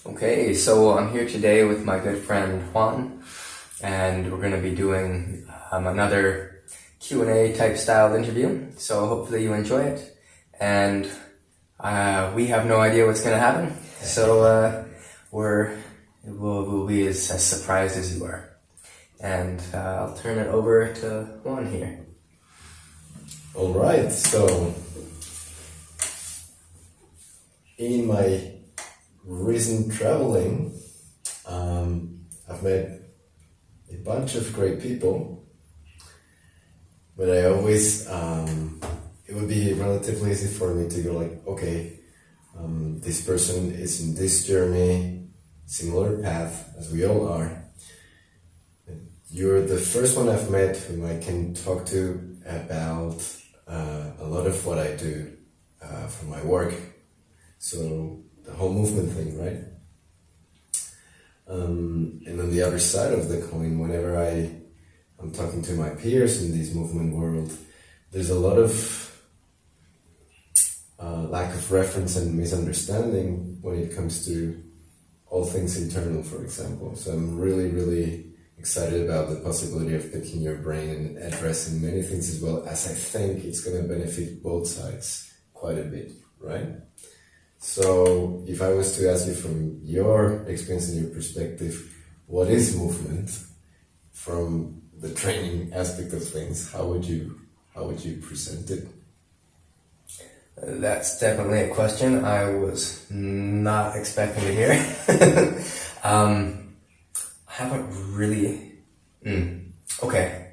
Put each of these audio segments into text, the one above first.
Okay, so I'm here today with my good friend Juan, and we're going to be doing another Q&A type style interview, so hopefully you enjoy it, and we have no idea what's going to happen, so we'll be as surprised as you are. And I'll turn it over to Juan here. Alright, so in my recent traveling, I've met a bunch of great people, but I always, it would be relatively easy for me to go like, okay, this person is in this journey, similar path as we all are. You're the first one I've met whom I can talk to about a lot of what I do for my work. So the whole movement thing, right? And on the other side of the coin, whenever I'm talking to my peers in this movement world, there's a lot of lack of reference and misunderstanding when it comes to all things internal, for example. So I'm really, really excited about the possibility of picking your brain and addressing many things as well, as I think it's going to benefit both sides quite a bit, right? So if I was to ask you from your experience and your perspective, what is movement from the training aspect of things? How would you present it? That's definitely a question I was not expecting to hear. I haven't really... Okay.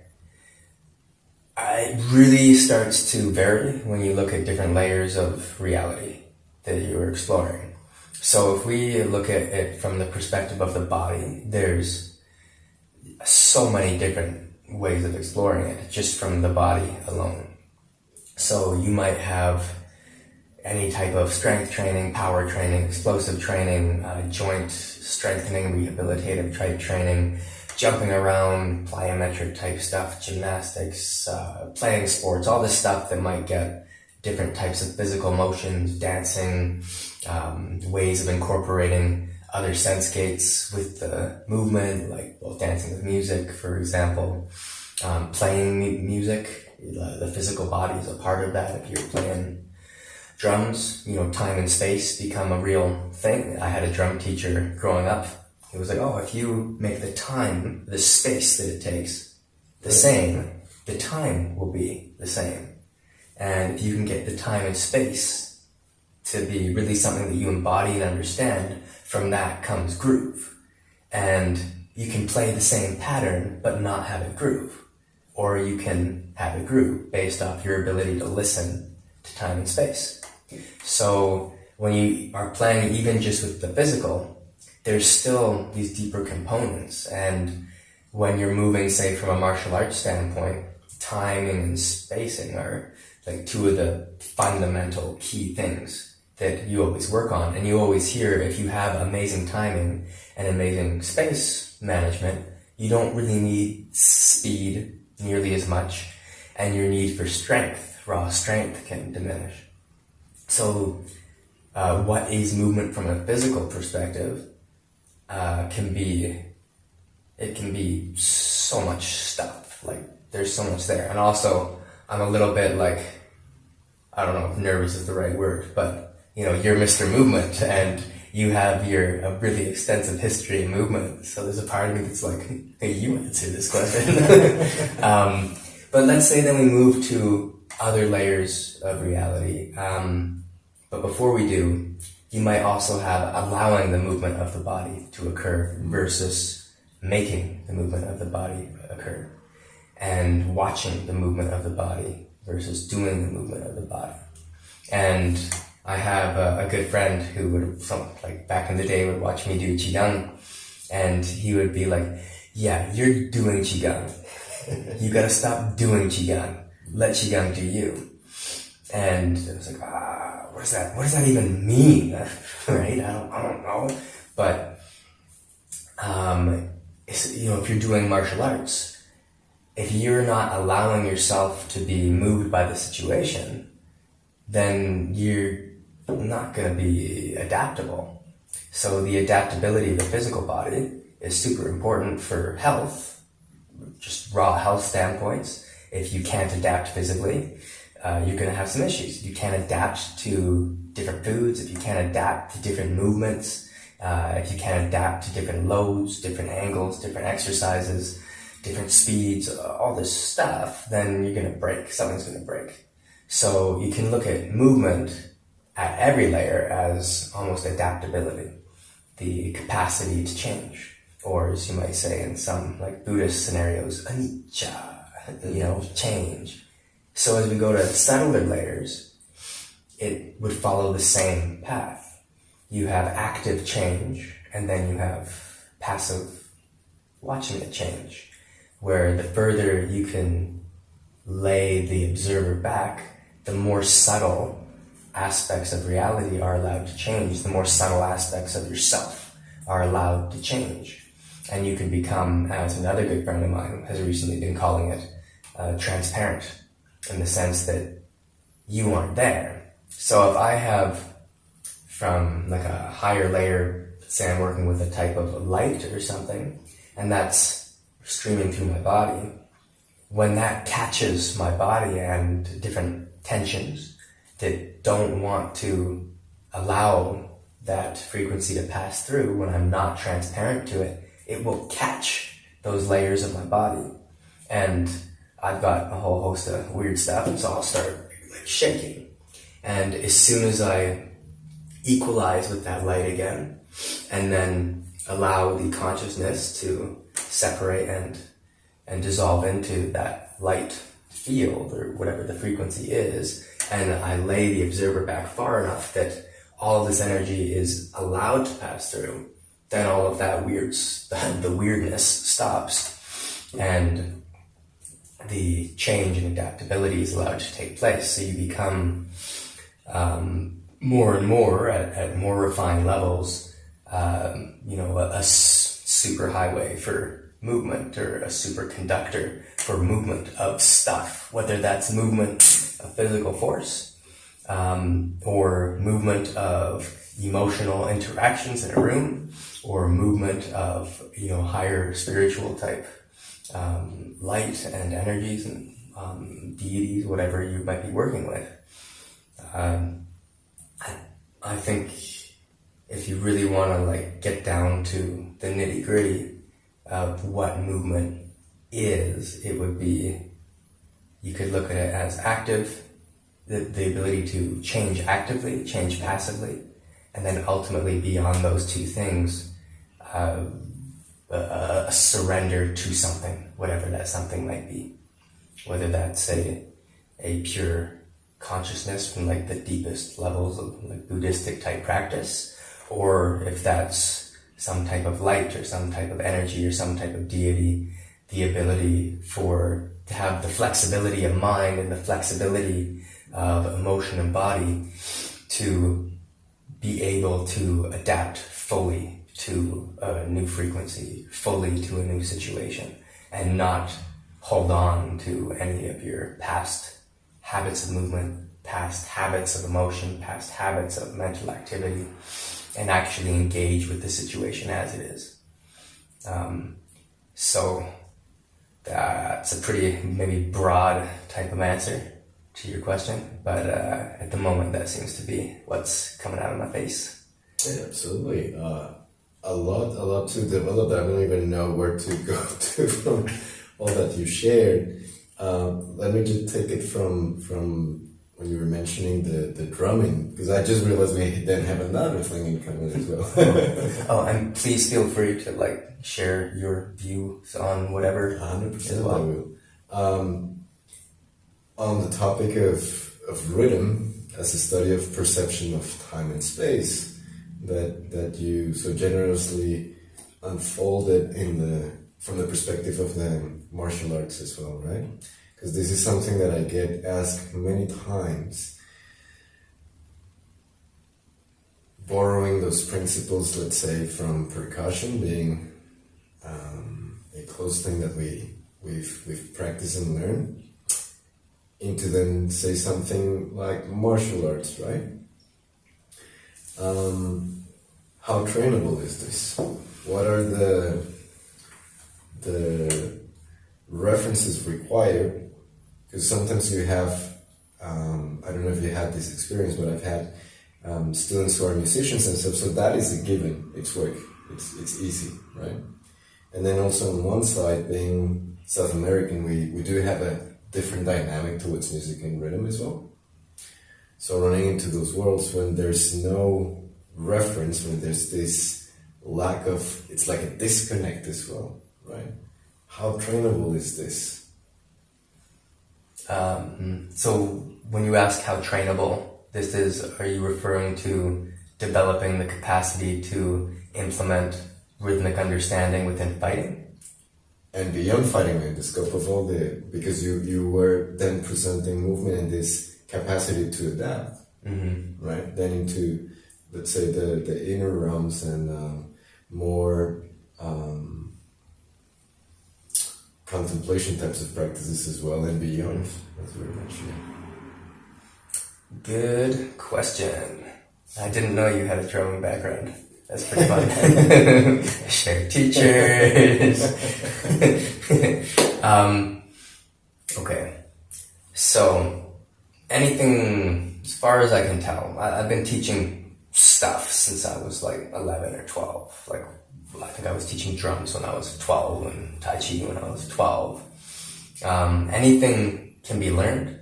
It really starts to vary when you look at different layers of reality that you're exploring. So if we look at it from the perspective of the body, there's so many different ways of exploring it just from the body alone. So you might have any type of strength training, power training, explosive training, joint strengthening, rehabilitative type training, jumping around, plyometric type stuff, gymnastics, playing sports, all this stuff that might get different types of physical motions, dancing, ways of incorporating other sense gates with the movement, like dancing with music, for example, playing music, the physical body is a part of that. If you're playing drums, time and space become a real thing. I had a drum teacher growing up. He was like, if you make the time, the space that it takes the same, the time will be the same. And if you can get the time and space to be really something that you embody and understand, from that comes groove. And you can play the same pattern but not have a groove. Or you can have a groove based off your ability to listen to time and space. So when you are playing even just with the physical, there's still these deeper components. And when you're moving, say, from a martial arts standpoint, timing and spacing are like two of the fundamental key things that you always work on. And you always hear, if you have amazing timing and amazing space management, you don't really need speed nearly as much, and your need for strength, raw strength, can diminish. So what is movement from a physical perspective can be so much stuff. Like, there's so much there. And also, I'm a little bit like, I don't know if nervous is the right word, but you're Mr. Movement, and you have a really extensive history in movement. So there's a part of me that's like, hey, you answer this question. But let's say then we move to other layers of reality. But before we do, you might also have allowing the movement of the body to occur versus making the movement of the body occur, and watching the movement of the body versus doing the movement of the body. And I have a good friend who would, back in the day, would watch me do Qigong, and he would be like, yeah, you're doing Qigong. You gotta stop doing Qigong. Let Qigong do you. And I was like, what does that even mean? Right? I don't know. But, if you're doing martial arts, if you're not allowing yourself to be moved by the situation, then you're not going to be adaptable. So the adaptability of the physical body is super important for health, just raw health standpoints. If you can't adapt physically, you're going to have some issues. You can't adapt to different foods, if you can't adapt to different movements, if you can't adapt to different loads, different angles, different exercises, different speeds, all this stuff, then you're going to break. Something's going to break. So you can look at movement at every layer as almost adaptability, the capacity to change, or as you might say in some like Buddhist scenarios, anicca, change. So as we go to subtler layers, it would follow the same path. You have active change, and then you have passive watching it change, where the further you can lay the observer back, the more subtle aspects of reality are allowed to change, the more subtle aspects of yourself are allowed to change. And you can become, as another good friend of mine has recently been calling it, transparent, in the sense that you aren't there. So if I have from like a higher layer, say I'm working with a type of light or something, and that's streaming through my body, when that catches my body and different tensions that don't want to allow that frequency to pass through, when I'm not transparent to it, it will catch those layers of my body. And I've got a whole host of weird stuff, and so I'll start like shaking. And as soon as I equalize with that light again, and then allow the consciousness to separate and dissolve into that light field, or whatever the frequency is, and I lay the observer back far enough that all of this energy is allowed to pass through, then all of that the weirdness stops, and the change and adaptability is allowed to take place. So you become more and more at more refined levels, a super highway for movement, or a superconductor for movement of stuff, whether that's movement of physical force, or movement of emotional interactions in a room, or movement of higher spiritual type light and energies and deities, whatever you might be working with. I think if you really want to get down to the nitty gritty of what movement is, it would be, you could look at it as active, the ability to change actively, change passively, and then ultimately beyond those two things, a surrender to something, whatever that something might be. Whether that's a pure consciousness from the deepest levels of Buddhistic type practice, or if that's some type of light or some type of energy or some type of deity, the ability to have the flexibility of mind and the flexibility of emotion and body to be able to adapt fully to a new frequency, fully to a new situation, and not hold on to any of your past habits of movement, past habits of emotion, past habits of mental activity, and actually engage with the situation as it is. So that's a pretty maybe broad type of answer to your question, but at the moment that seems to be what's coming out of my face. Yeah, absolutely. A lot to develop that. I don't even know where to go to from all that you shared. Let me just take it from when you were mentioning the drumming, because I just realized we then have another thing in common as well. And please feel free to share your views on whatever. 100% as well. I will. On the topic of rhythm as a study of perception of time and space, that you so generously unfolded from the perspective of the martial arts as well, right? Because this is something that I get asked many times. Borrowing those principles, let's say, from percussion being a close thing that we've practiced and learned, into then say something like martial arts, right? how trainable is this? What are the references required? Because sometimes you have, I don't know if you had this experience, but I've had students who are musicians and stuff, so that is a given. It's work. It's easy, right? And then also on one side, being South American, we do have a different dynamic towards music and rhythm as well. So running into those worlds when there's no reference, when there's this lack of, it's like a disconnect as well, right? How trainable is this? So when you ask how trainable this is, are you referring to developing the capacity to implement rhythmic understanding within fighting? And beyond fighting, in the scope of all because you were then presenting movement and this capacity to adapt, right? Then into, let's say, the inner realms and more contemplation types of practices as well and beyond. That's very much, Good question. I didn't know you had a drumming background. That's pretty fun. Shared teachers. Okay. So, anything, as far as I can tell, I've been teaching stuff since I was like 11 or 12. Like, I think I was teaching drums when I was 12 and Tai Chi when I was 12. Anything can be learned.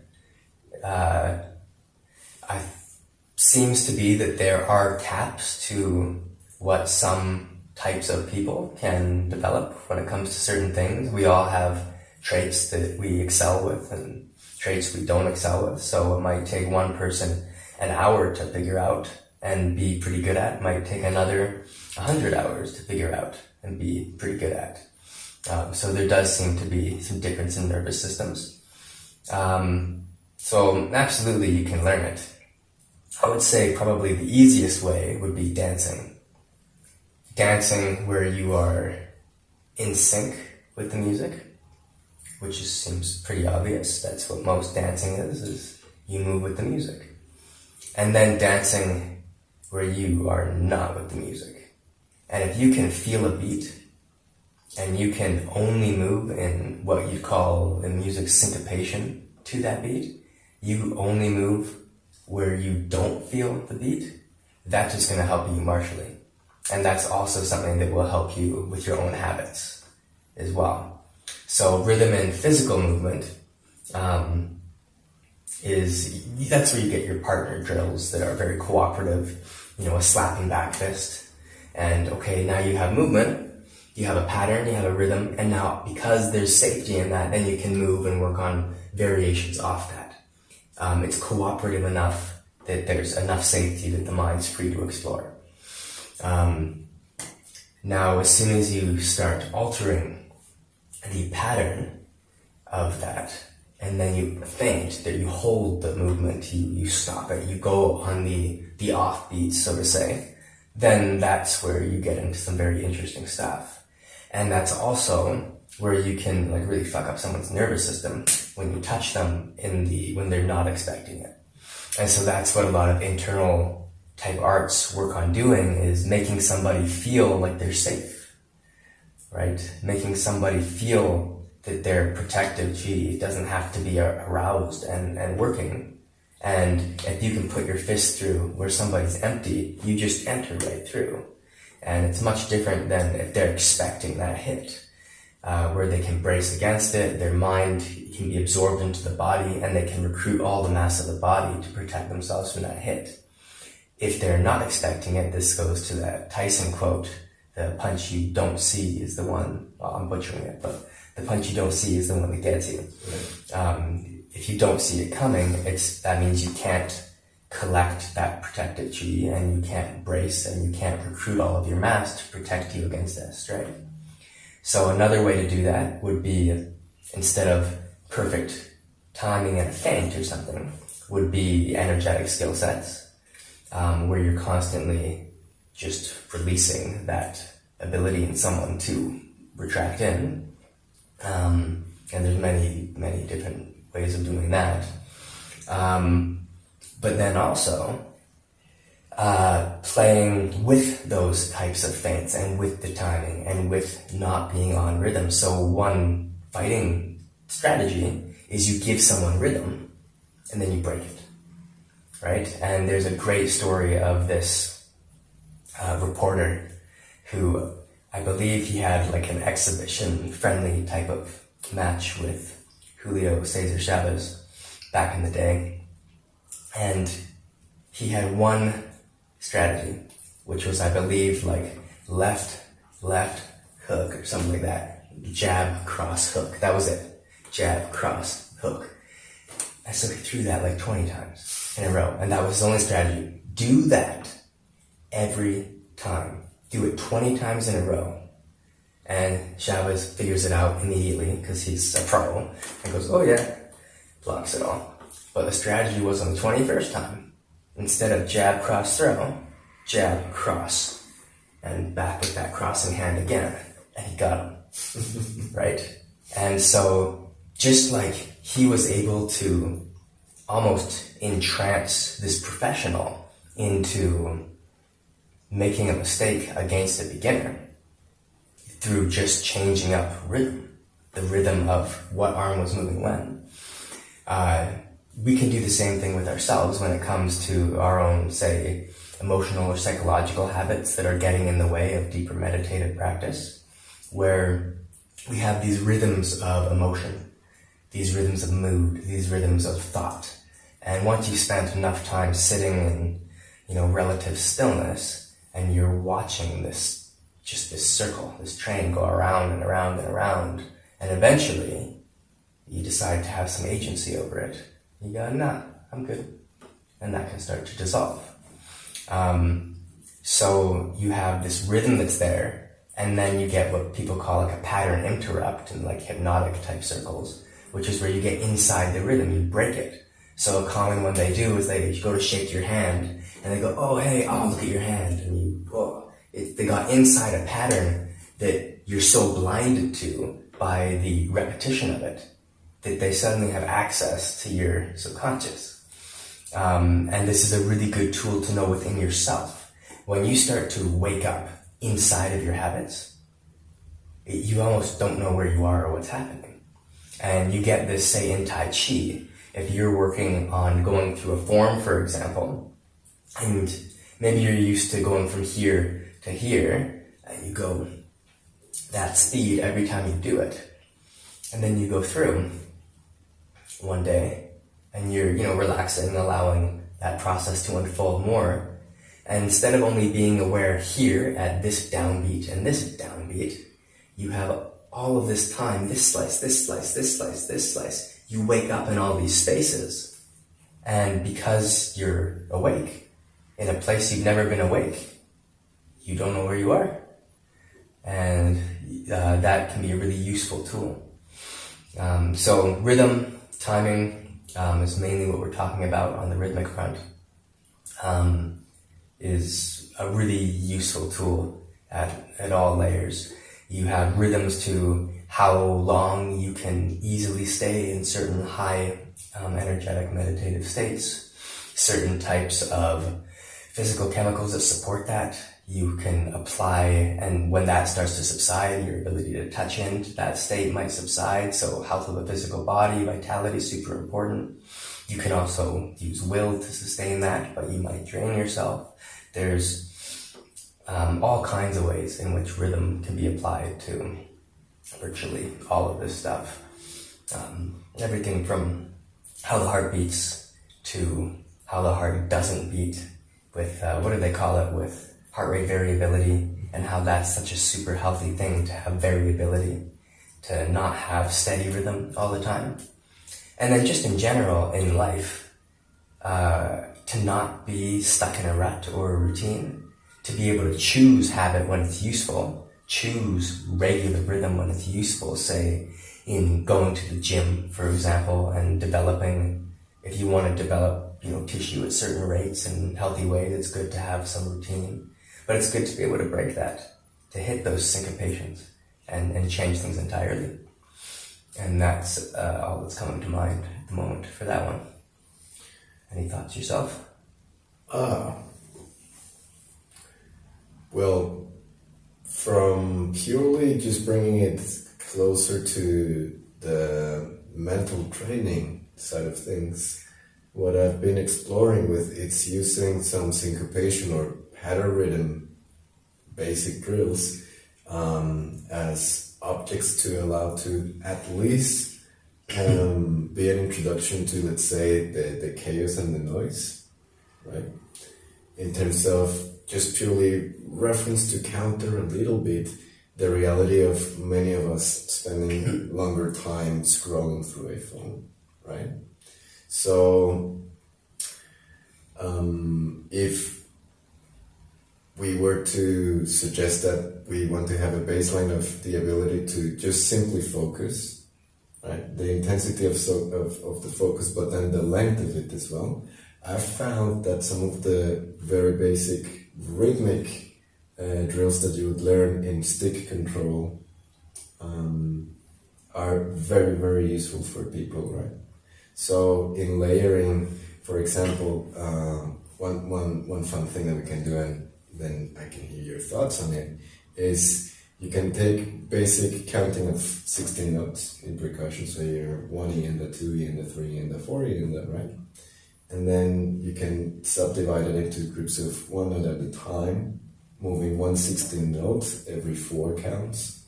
Seems to be that there are caps to what some types of people can develop when it comes to certain things. We all have traits that we excel with and traits we don't excel with. So it might take one person an hour to figure out and be pretty good at. It might take another 100 hours to figure out and be pretty good at. So there does seem to be some difference in nervous systems. So absolutely you can learn it. I would say probably the easiest way would be dancing. Dancing where you are in sync with the music, which seems pretty obvious. That's what most dancing is you move with the music. And then dancing where you are not with the music. And if you can feel a beat, and you can only move in what you call in music syncopation to that beat, you only move where you don't feel the beat, that's just going to help you martially. And that's also something that will help you with your own habits as well. So rhythm and physical movement that's where you get your partner drills that are very cooperative, a slapping back fist. And okay, now you have movement, you have a pattern, you have a rhythm, and now because there's safety in that, then you can move and work on variations off that. It's cooperative enough that there's enough safety that the mind's free to explore. Now, as soon as you start altering the pattern of that, and then you feint, that you hold the movement, you stop it, you go on the offbeat, so to say, then that's where you get into some very interesting stuff. And that's also where you can really fuck up someone's nervous system when you touch them when they're not expecting it. And so that's what a lot of internal type arts work on doing, is making somebody feel like they're safe, right? Making somebody feel that their protective chi doesn't have to be aroused and working. And if you can put your fist through where somebody's empty, you just enter right through. And it's much different than if they're expecting that hit. Where they can brace against it, their mind can be absorbed into the body, and they can recruit all the mass of the body to protect themselves from that hit. If they're not expecting it, this goes to that Tyson quote, the punch you don't see is the one, well, I'm butchering it, but the punch you don't see is the one that gets you. If you don't see it coming, that means you can't collect that protective chi, and you can't brace, and you can't recruit all of your mass to protect you against that strike. So another way to do that would be, instead of perfect timing and a feint or something, would be energetic skill sets, where you're constantly just releasing that ability in someone to retract in. And there's many, many different ways of doing that. But then also, playing with those types of feints and with the timing and with not being on rhythm. So one fighting strategy is you give someone rhythm and then you break it, right? And there's a great story of this reporter who, I believe he had like an exhibition friendly type of match with Julio Cesar Chavez back in the day. And he had one strategy, which was, I believe, like left, hook or something like that. Jab, cross, hook. That was it. Jab, cross, hook. And so he threw that like 20 times in a row. And that was his only strategy. Do that every time. Do it 20 times in a row. And Chavez figures it out immediately because he's a pro and goes, oh yeah, blocks it all. But the strategy was on the 21st time. Instead of jab, cross, throw, jab, cross, and back with that crossing hand again. And he got him, right? And so just like he was able to almost entrance this professional into making a mistake against a beginner through just changing up rhythm, the rhythm of what arm was moving when. We can do the same thing with ourselves when it comes to our own, say, emotional or psychological habits that are getting in the way of deeper meditative practice, where we have these rhythms of emotion, these rhythms of mood, these rhythms of thought. And once you've spent enough time sitting in, relative stillness, and you're watching this circle, this train go around and around and around, and eventually you decide to have some agency over it. You go, nah, I'm good. And that can start to dissolve. So you have this rhythm that's there, and then you get what people call like a pattern interrupt in like hypnotic type circles, which is where you get inside the rhythm, you break it. So a common one they do is they go to shake your hand, and they go, oh, hey, look at your hand. And they got inside a pattern that you're so blinded to by the repetition of it that they suddenly have access to your subconscious. And this is a really good tool to know within yourself. When you start to wake up inside of your habits, you almost don't know where you are or what's happening. And you get this, say, in Tai Chi, if you're working on going through a form, for example, and maybe you're used to going from here to here, and you go that speed every time you do it. And then you go through one day, and you're, relaxing, allowing that process to unfold more. And instead of only being aware here at this downbeat and this downbeat, you have all of this time, this slice, this slice, this slice, this slice. You wake up in all these spaces. And because you're awake in a place you've never been awake, you don't know where you are. And that can be a really useful tool. So rhythm, timing, is mainly what we're talking about on the rhythmic front. Is a really useful tool at all layers. You have rhythms to how long you can easily stay in certain high energetic meditative states, certain types of physical chemicals that support that. You can apply, and when that starts to subside, your ability to touch into that state might subside. So health of the physical body, vitality is super important. You can also use will to sustain that, but you might drain yourself. There's all kinds of ways in which rhythm can be applied to virtually all of this stuff. Everything from how the heart beats to how the heart doesn't beat with, what do they call it, with heart rate variability, and how that's such a super healthy thing to have variability, to not have steady rhythm all the time. And then just in general in life, to not be stuck in a rut or a routine, to be able to choose habit when it's useful, choose regular rhythm when it's useful, say in going to the gym, for example, and developing, if you want to develop, tissue at certain rates and healthy ways, it's good to have some routine. But it's good to be able to break that, to hit those syncopations and change things entirely. And that's all that's coming to mind at the moment for that one. Any thoughts yourself? Well, from purely just bringing it closer to the mental training side of things, what I've been exploring with, it's using some syncopation or pattern rhythm basic drills as objects to allow to at least be an introduction to, let's say, the chaos and the noise, right? In terms of just purely reference to counter a little bit the reality of many of us spending longer time scrolling through a phone, right? So if we were to suggest that we want to have a baseline of the ability to just simply focus, right? The intensity of the focus, but then the length of it as well. I've found that some of the very basic rhythmic drills that you would learn in stick control are very, very useful for people, right? So in layering, for example, one fun thing that we can do, and then I can hear your thoughts on it, is you can take basic counting of 16 notes in percussion, so you're 1E and the 2E and the 3E and the 4E and that, right? And then you can subdivide it into groups of one note at a time, moving 1/16 note every 4 counts,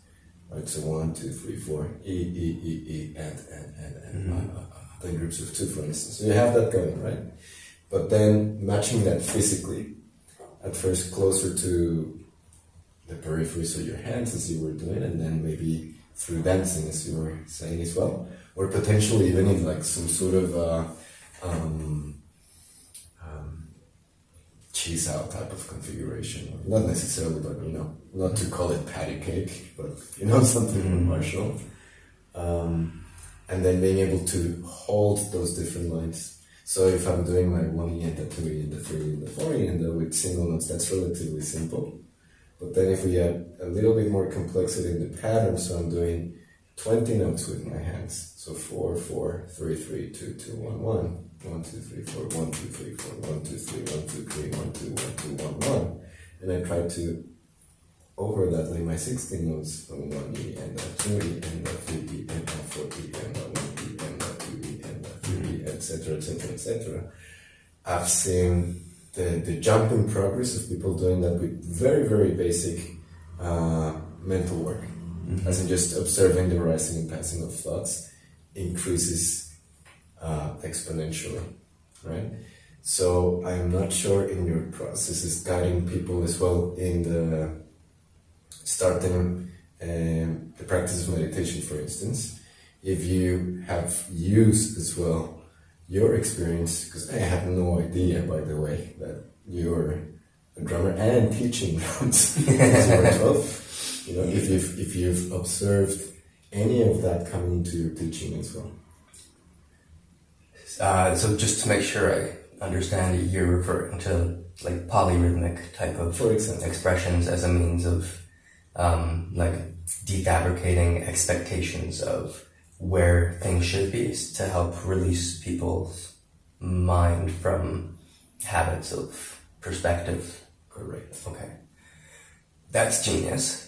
right? So 1, 2, 3, 4, E, and then groups of 2, for instance. So you have that going, right? But then matching that physically, at first closer to the periphery, so your hands as you were doing, and then maybe through dancing, as you were saying as well, or potentially even in like some sort of cheese out type of configuration. Not necessarily, but not to call it patty cake, but something more martial. And then being able to hold those different lines. So if I'm doing my 1E and the 2E and the 3E and the 4E and with single notes, that's relatively simple. But then if we add a little bit more complexity in the pattern, so I'm doing 20 notes with my hands. So 4, 4, 3, 3, 2, 2, 1, 1. 1, 2, 3, 4, 1, 2, 3, 4, 1, 2, 3, 1, 2, 3, 1, 2, 1, 2, 1, 1. And I try to over that lay my 16 notes from 1E and 2E and 3E and 4E and 1E and 2E and 3E, etc., etc., etc. I've seen the jump in progress of people doing that with very, very basic mental work. As in just observing the rising and passing of thoughts increases exponentially, right? So I'm not sure in your process is guiding people as well in the starting the practice of meditation, for instance, if you have used as well your experience, because I have no idea, by the way, that you're a drummer and teaching drums since you were 12. If you've observed any of that coming into your teaching as well. So just to make sure I understand, you're referring to like polyrhythmic type of, for example, expressions as a means of like defabricating expectations of where things should be to help release people's mind from habits of perspective. Correct. Okay. That's genius.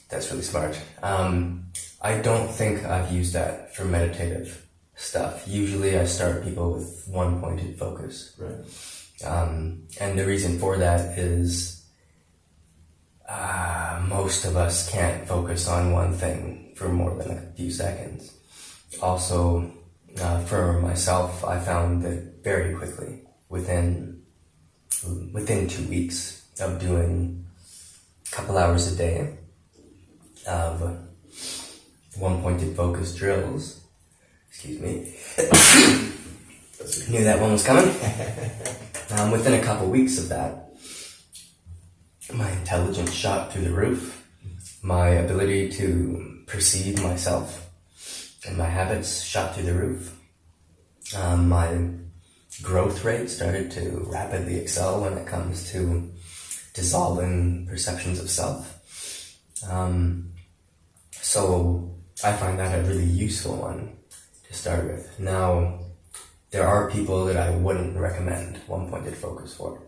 That's really smart. I don't think I've used that for meditative stuff. Usually I start people with one pointed focus. Right. And the reason for that is most of us can't focus on one thing for more than a few seconds. Also, for myself, I found that very quickly, within 2 weeks of doing a couple hours a day of one-pointed focus drills, excuse me, knew that one was coming. Within a couple weeks of that, my intelligence shot through the roof. My ability to perceive myself and my habits shot through the roof. My growth rate started to rapidly excel when it comes to dissolving perceptions of self. So I find that a really useful one to start with. Now, there are people that I wouldn't recommend one-pointed focus for.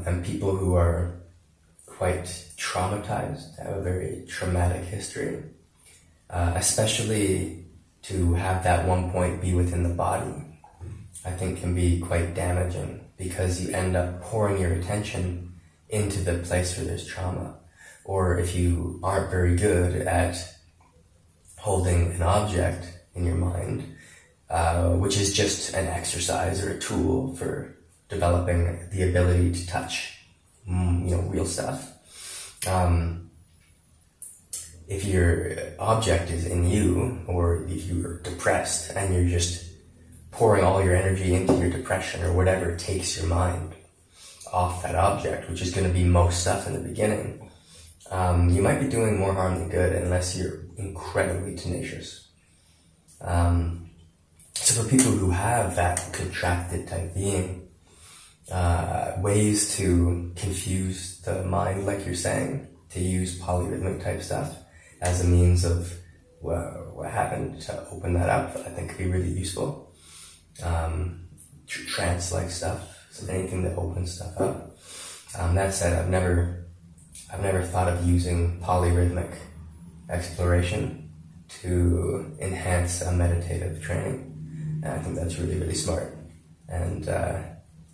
And people who are quite traumatized, have a very traumatic history, especially to have that one point be within the body, I think can be quite damaging, because you end up pouring your attention into the place where there's trauma. Or if you aren't very good at holding an object in your mind, which is just an exercise or a tool for developing the ability to touch, real stuff. If your object is in you, or if you're depressed and you're just pouring all your energy into your depression or whatever takes your mind off that object, which is going to be most stuff in the beginning, you might be doing more harm than good unless you're incredibly tenacious. So for people who have that contracted type being, ways to confuse the mind, like you're saying, to use polyrhythmic type stuff as a means of what happened to open that up, I think could be really useful. Trance-like stuff, so anything that opens stuff up. That said, I've never thought of using polyrhythmic exploration to enhance a meditative training, and I think that's really, really smart. And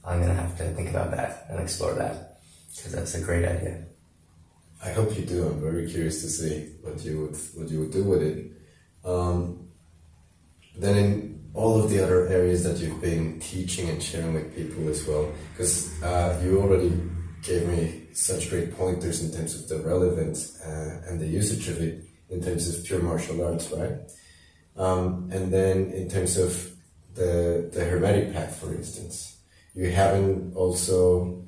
I'm gonna have to think about that and explore that, because that's a great idea. I hope you do. I'm very curious to see what you would do with it. Then in all of the other areas that you've been teaching and sharing with people as well, because you already gave me such great pointers in terms of the relevance and the usage of it in terms of pure martial arts, right? And then in terms of the hermetic path, for instance, you haven't also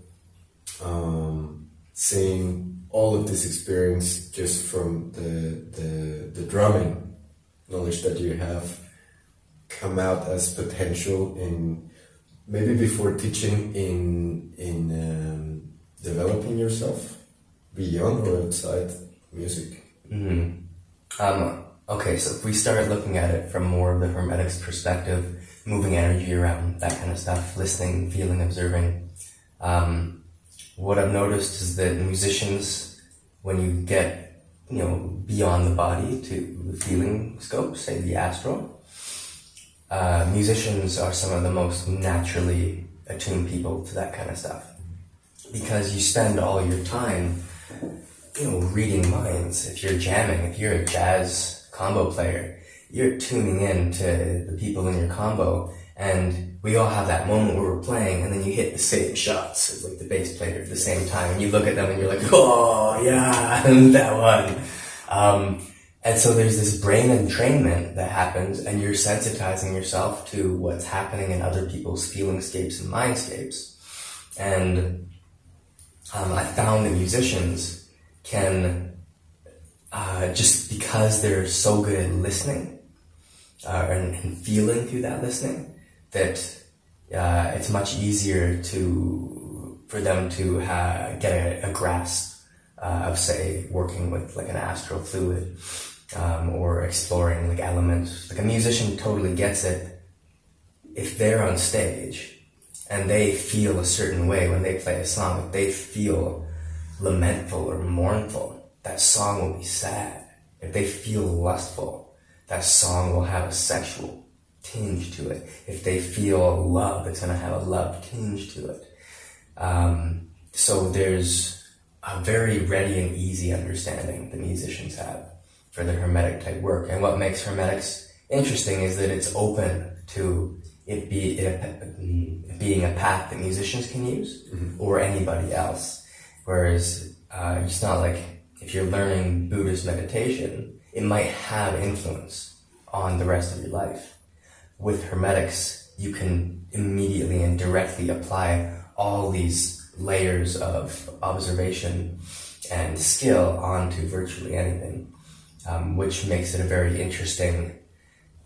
seen all of this experience just from the drumming knowledge that you have come out as potential in maybe before teaching in developing yourself beyond or outside music. Mm-hmm. Okay, so if we start looking at it from more of the Hermetics perspective, moving energy around, that kind of stuff, listening, feeling, observing, what I've noticed is that musicians, when you get, beyond the body to the feeling scope, say the astral, musicians are some of the most naturally attuned people to that kind of stuff. Because you spend all your time, reading minds. If you're jamming, if you're a jazz combo player, you're tuning in to the people in your combo, and we all have that moment where we're playing, and then you hit the same shots as like the bass player at the same time, and you look at them and you're like, oh yeah, that one. And so there's this brain entrainment that happens, and you're sensitizing yourself to what's happening in other people's feelingscapes and mindscapes. And I found that musicians can, just because they're so good at listening and feeling through that listening, that it's much easier for them to get a grasp of, say, working with like an astral fluid or exploring like elements. Like a musician totally gets it if they're on stage and they feel a certain way when they play a song. If they feel lamentful or mournful, that song will be sad. If they feel lustful, that song will have a sexual tinge to it. If they feel love, it's going to have a love tinge to it. So there's a very ready and easy understanding the musicians have for the Hermetic type work. And what makes Hermetics interesting is that it's open to it being a path that musicians can use, mm-hmm. or anybody else. Whereas it's not like if you're learning Buddhist meditation, it might have influence on the rest of your life. With Hermetics, you can immediately and directly apply all these layers of observation and skill onto virtually anything, which makes it a very interesting,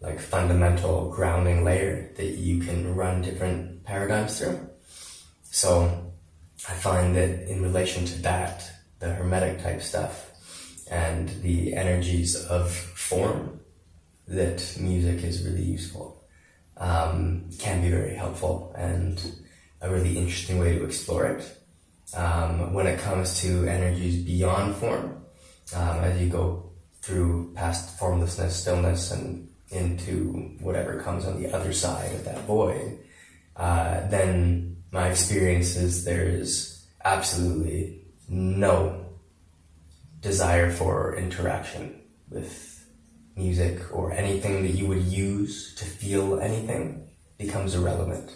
like, fundamental grounding layer that you can run different paradigms through. So I find that in relation to that, the Hermetic type stuff and the energies of form, that music is really useful. Can be very helpful and a really interesting way to explore it. When it comes to energies beyond form, as you go through past formlessness, stillness, and into whatever comes on the other side of that void, then my experience is there is absolutely no desire for interaction with music, or anything that you would use to feel anything becomes irrelevant.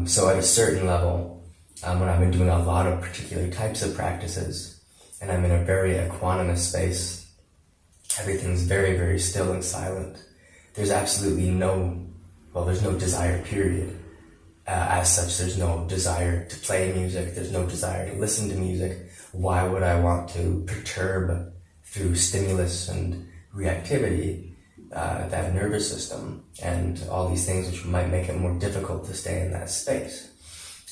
So at a certain level, when I've been doing a lot of particular types of practices, and I'm in a very equanimous space, everything's very, very still and silent. There's absolutely there's no desire, period. As such, there's no desire to play music, there's no desire to listen to music. Why would I want to perturb through stimulus and reactivity that nervous system and all these things which might make it more difficult to stay in that space?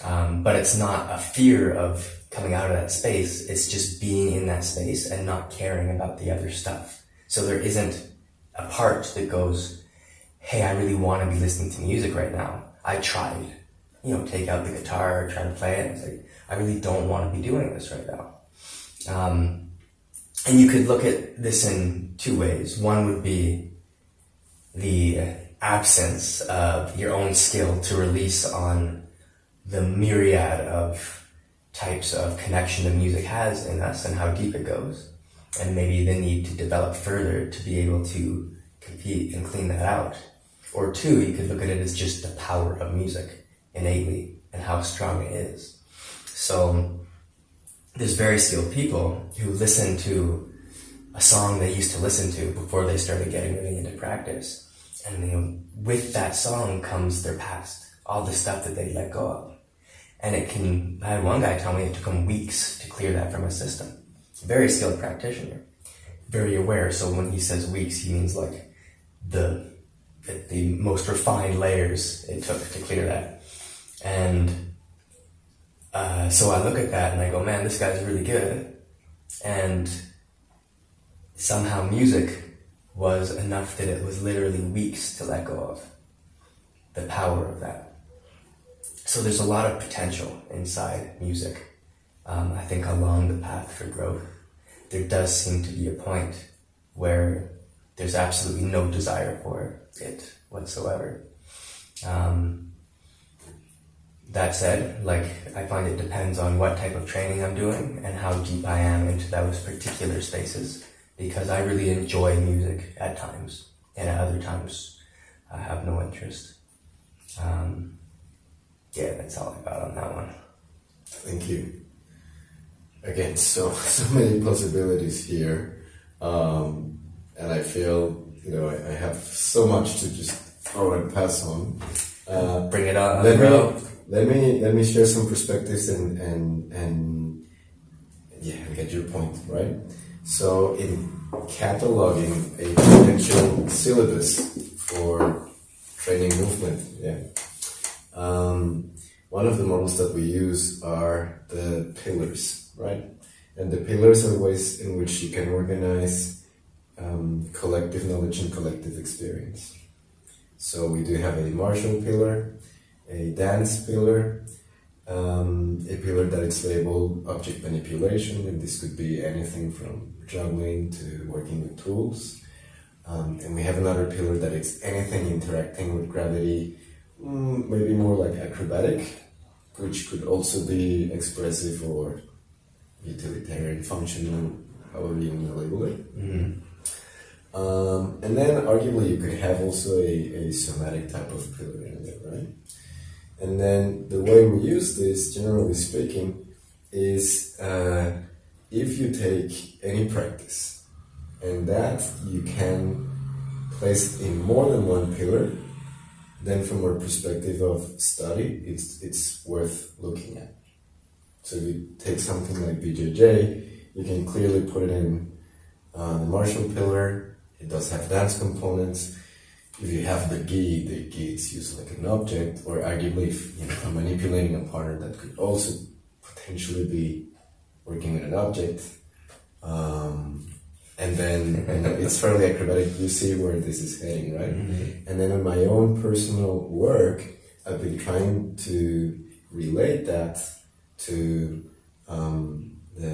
But it's not a fear of coming out of that space, it's just being in that space and not caring about the other stuff. So there isn't a part that goes, hey, I really want to be listening to music right now. I tried, take out the guitar, try to play it. It's like, I really don't want to be doing this right now. And you could look at this in two ways. One would be the absence of your own skill to release on the myriad of types of connection the music has in us and how deep it goes, and maybe the need to develop further to be able to compete and clean that out. Or two, you could look at it as just the power of music innately and how strong it is. So there's very skilled people who listen to a song they used to listen to before they started getting really into practice, and with that song comes their past, all the stuff that they let go of. And I had one guy tell me it took him weeks to clear that from his system. Very skilled practitioner, very aware. So when he says weeks, he means like the most refined layers it took to clear that. And so I look at that and I go, man, this guy's really good. And somehow music was enough that it was literally weeks to let go of. The power of that. So there's a lot of potential inside music. I think along the path for growth, there does seem to be a point where there's absolutely no desire for it whatsoever. That said, I find it depends on what type of training I'm doing and how deep I am into those particular spaces, because I really enjoy music at times, and at other times I have no interest. Yeah, that's all I got on that one. Thank you. Again, so many possibilities here, and I feel I have so much to just throw and pass on. Bring it on, bro. Let me share some perspectives and get your point, right? So in cataloging a potential syllabus for training movement, one of the models that we use are the pillars, right? And the pillars are ways in which you can organize collective knowledge and collective experience. So we do have a martial pillar, a dance pillar, a pillar that is labeled object manipulation, and this could be anything from juggling to working with tools. And we have another pillar that is anything interacting with gravity, maybe more like acrobatic, which could also be expressive or utilitarian, functional, however you want to label it. Mm-hmm. And then arguably you could have also a somatic type of pillar in there, right? And then the way we use this, generally speaking, is if you take any practice and that you can place in more than one pillar, then from our perspective of study, it's worth looking at. So if you take something like BJJ, you can clearly put it in the martial pillar. It does have dance components. If you have the gi is used like an object, or arguably if I'm manipulating a partner, that could also potentially be working with an object. And then it's fairly acrobatic. You see where this is heading, right? Mm-hmm. And then in my own personal work, I've been trying to relate that to the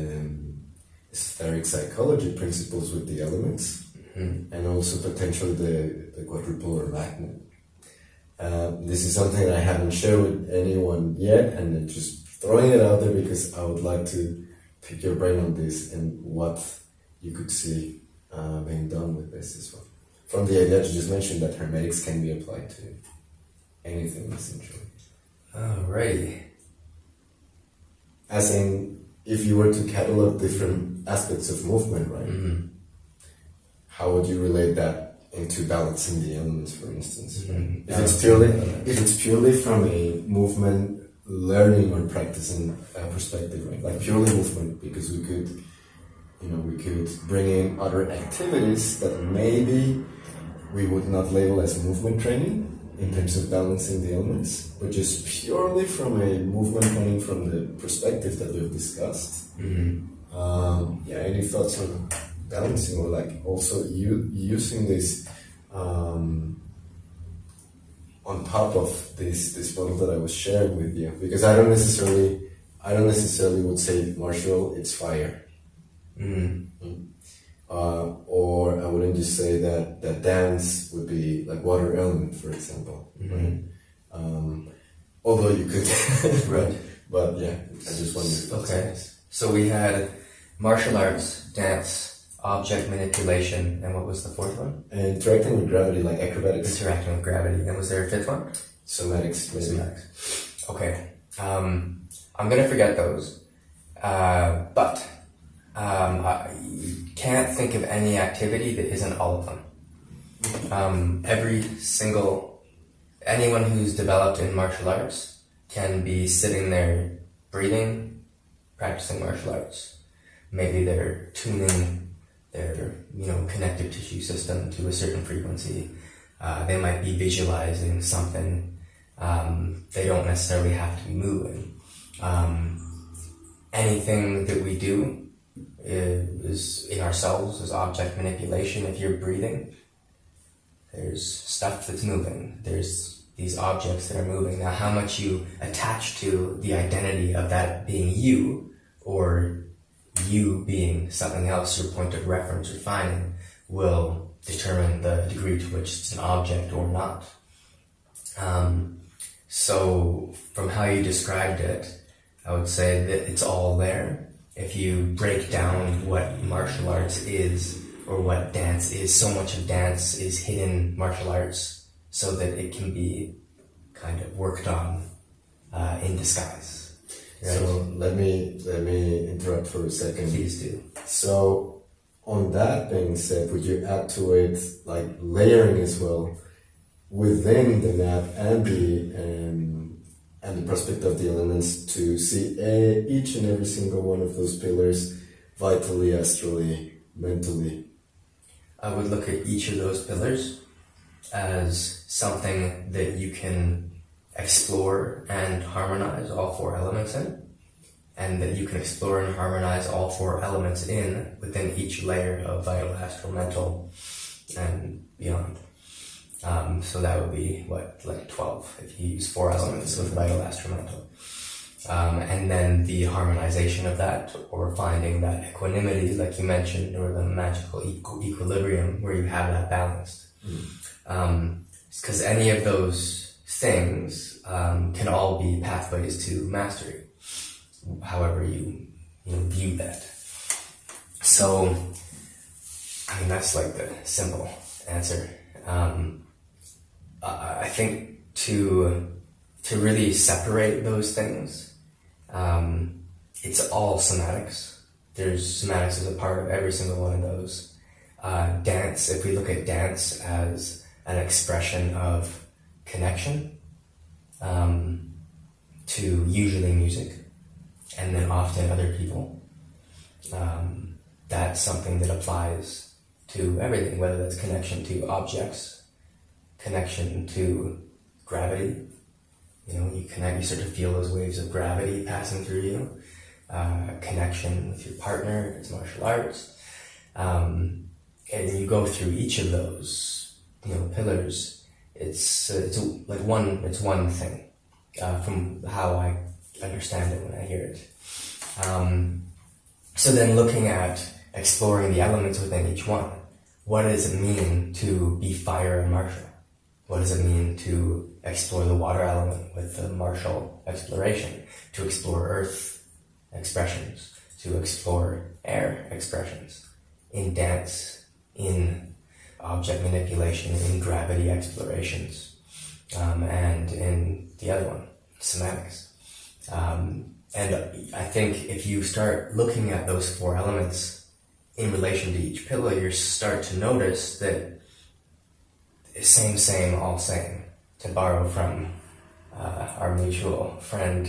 esoteric psychology principles with the elements, and also potentially the quadrupolar magnet. This is something that I haven't shared with anyone yet, and I'm just throwing it out there because I would like to pick your brain on this and what you could see being done with this as well. From the idea that you just mentioned that hermetics can be applied to anything essentially. Alrighty. As in, if you were to catalog different aspects of movement, right? How would you relate that into balancing the elements, for instance? Right? If it's purely from a movement learning or practicing perspective, right? Like purely movement, because we could bring in other activities that maybe we would not label as movement training in terms of balancing the elements, but just purely from a movement training from the perspective that we've discussed. Any thoughts on balancing, or like also using this on top of this model that I was sharing with you? Because I don't necessarily would say martial, it's fire. Or I wouldn't just say that dance would be like water element, for example. Right? Although you could, right? But yeah, I just wondered. Okay, so we had martial arts, dance, object manipulation, and what was the fourth one? And interacting with gravity, like acrobatics. Interacting with gravity. And was there a fifth one? Somatics. Somatics. Okay. I'm gonna forget those. But I can't think of any activity that isn't all of them. Anyone who's developed in martial arts can be sitting there breathing, practicing martial arts. Maybe they're tuning their connective tissue system to a certain frequency. They might be visualizing something. They don't necessarily have to be moving. Anything that we do is in ourselves is object manipulation. If you're breathing, there's stuff that's moving. There's these objects that are moving. Now, how much you attach to the identity of that being you, or you being something else, your point of reference or finding, will determine the degree to which it's an object or not. So from how you described it, I would say that it's all there. If you break down what martial arts is, or what dance is, so much of dance is hidden martial arts, so that it can be kind of worked on in disguise. Right? So let me interrupt for a second. Please do. So on that being said, would you add to it like layering as well within the map and the prospect of the elements to see each and every single one of those pillars vitally, astrally, mentally? I would look at each of those pillars as something that you can explore and harmonize all four elements in, and that you can explore and harmonize all four elements within each layer of vital, astral, mental, and beyond. So that would be like 12 if you use four elements with vital, astral, mental. And then the harmonization of that, or finding that equanimity, like you mentioned, or the magical equilibrium where you have that balanced. Because any of those things can all be pathways to mastery, however you view that. So, I mean, that's like the simple answer. I think to really separate those things, it's all somatics. There's somatics as a part of every single one of those. Dance, if we look at dance as an expression of connection to usually music, and then often other people, that's something that applies to everything, whether that's connection to objects, connection to gravity. You connect, you start to feel those waves of gravity passing through you. Connection with your partner, it's martial arts. And you go through each of those, pillars. It's one thing, from how I understand it when I hear it. So then looking at exploring the elements within each one, what does it mean to be fire and martial? What does it mean to explore the water element with the martial exploration? To explore earth expressions? To explore air expressions? In dance, in object manipulation, in gravity explorations, and in the other one, somatics. And I think if you start looking at those four elements in relation to each pillar, you start to notice that same, all same. To borrow from our mutual friend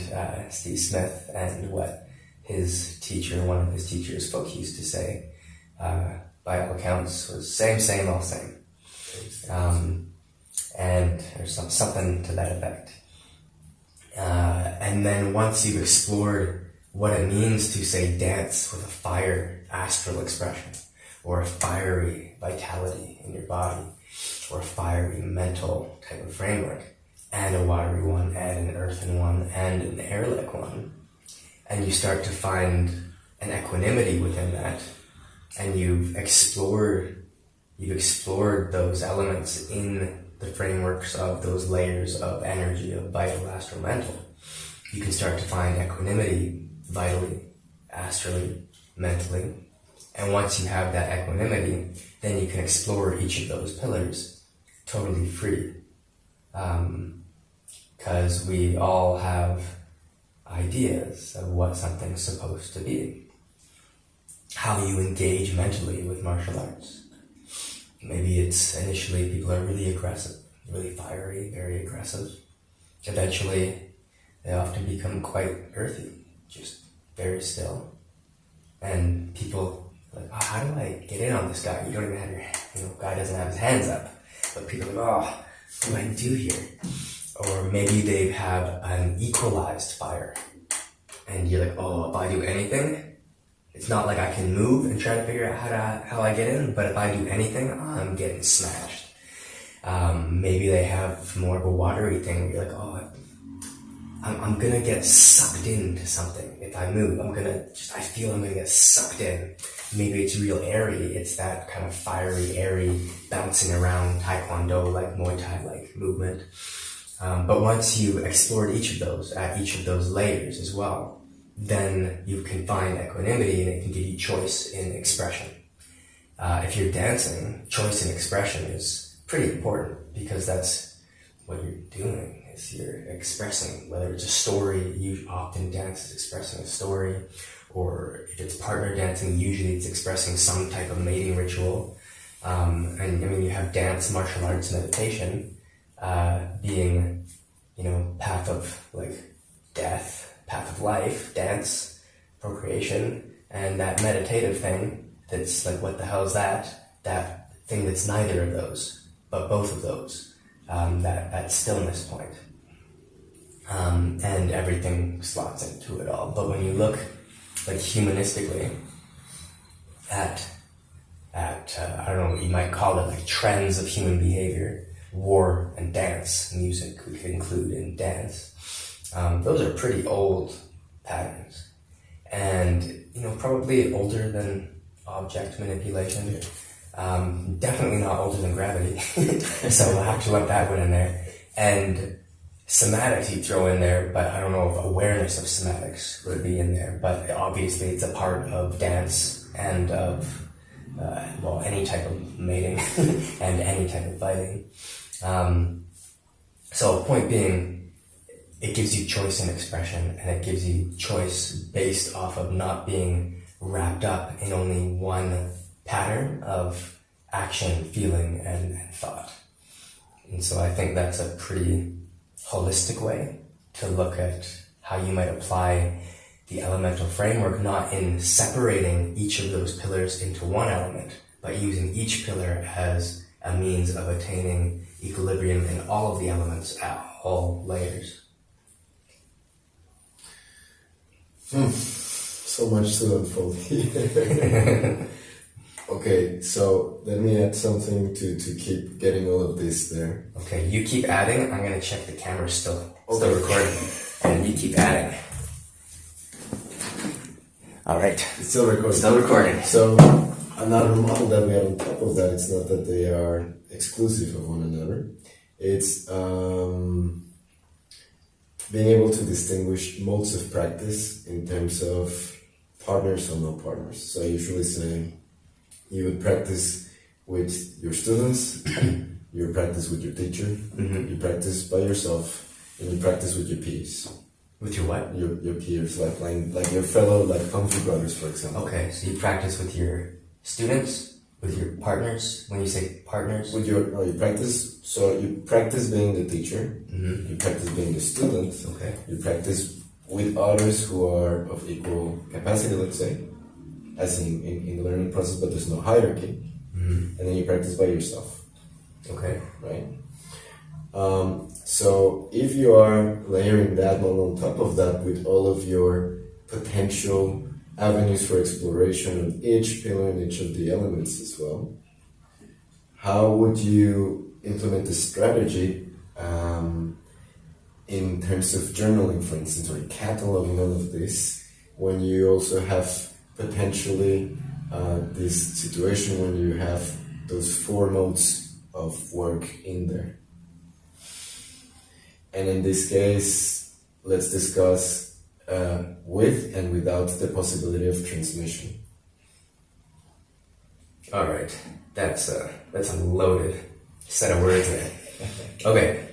Steve Smith and what his teacher, one of his teachers, folk used to say, by all accounts, was same, all same. And there's something to that effect. And then once you've explored what it means to, say, dance with a fire astral expression, or a fiery vitality in your body, or a fiery mental type of framework, and a watery one, and an earthen one, and an air-like one, and you start to find an equanimity within that, and you've explored those elements in the frameworks of those layers of energy, of vital, astral, mental, you can start to find equanimity vitally, astrally, mentally. And once you have that equanimity, then you can explore each of those pillars totally free. Because we all have ideas of what something's supposed to be. How you engage mentally with martial arts. Maybe it's initially people are really aggressive, really fiery, very aggressive. Eventually, they often become quite earthy, just very still. And people are like, oh, how do I get in on this guy? You don't even have your, guy doesn't have his hands up. But people are like, oh, what do I do here? Or maybe they have an equalized fire. And you're like, oh, if I do anything, it's not like I can move and try to figure out how I get in, but if I do anything, I'm getting smashed. Maybe they have more of a watery thing where you're like, oh, I'm gonna get sucked into something. If I move, I feel I'm gonna get sucked in. Maybe it's real airy. It's that kind of fiery, airy, bouncing around Taekwondo, like Muay Thai, like movement. But once you explored each of those, at each of those layers as well, then you can find equanimity and it can give you choice in expression. If you're dancing, choice in expression is pretty important because that's what you're doing, is you're expressing, whether it's a story, you often dance is expressing a story, or if it's partner dancing, usually it's expressing some type of mating ritual. And I mean, you have dance, martial arts, meditation, being, path of like death, path of life, dance, procreation, and that meditative thing that's like, what the hell is that? That thing that's neither of those, but both of those, that stillness point. And everything slots into it all. But when you look like humanistically at I don't know what you might call it, like trends of human behavior, war and dance, music we could include in dance. Those are pretty old patterns, and probably older than object manipulation. Definitely not older than gravity. So we'll have to lump that one in there. And somatics you throw in there, but I don't know if awareness of somatics would be in there. But obviously it's a part of dance and of any type of mating and any type of fighting. So point being, it gives you choice in expression, and it gives you choice based off of not being wrapped up in only one pattern of action, feeling, and thought. And so I think that's a pretty holistic way to look at how you might apply the elemental framework, not in separating each of those pillars into one element, but using each pillar as a means of attaining equilibrium in all of the elements at all layers. So much to unfold here. Okay, so let me add something to keep getting all of this there. Okay, you keep adding. I'm gonna check the camera's still recording, and you keep adding. All right. It's still recording. Still recording. So another model that we have on top of that, it's not that they are exclusive of one another. It's being able to distinguish modes of practice in terms of partners or no partners. So I usually say you would practice with your students, you practice with your teacher, you practice by yourself, and you practice with your peers. With your what? Your peers, like your fellow, like Kung Fu brothers, for example. Okay, so you practice with your students, with your partners. When you say partners, With your, you practice. So you practice being the teacher. You practice being the student. okay, You practice with others who are of equal capacity, let's say, as in the learning process, but there's no hierarchy. And then you practice by yourself, okay, right? So if you are layering that model on top of that with all of your potential avenues for exploration of each pillar and each of the elements as well, how would you implement the strategy in terms of journaling, for instance, or cataloging all of this, when you also have potentially this situation when you have those 4 modes of work in there? And in this case, let's discuss with and without the possibility of transmission. all right. That's a loaded set of words there. Okay,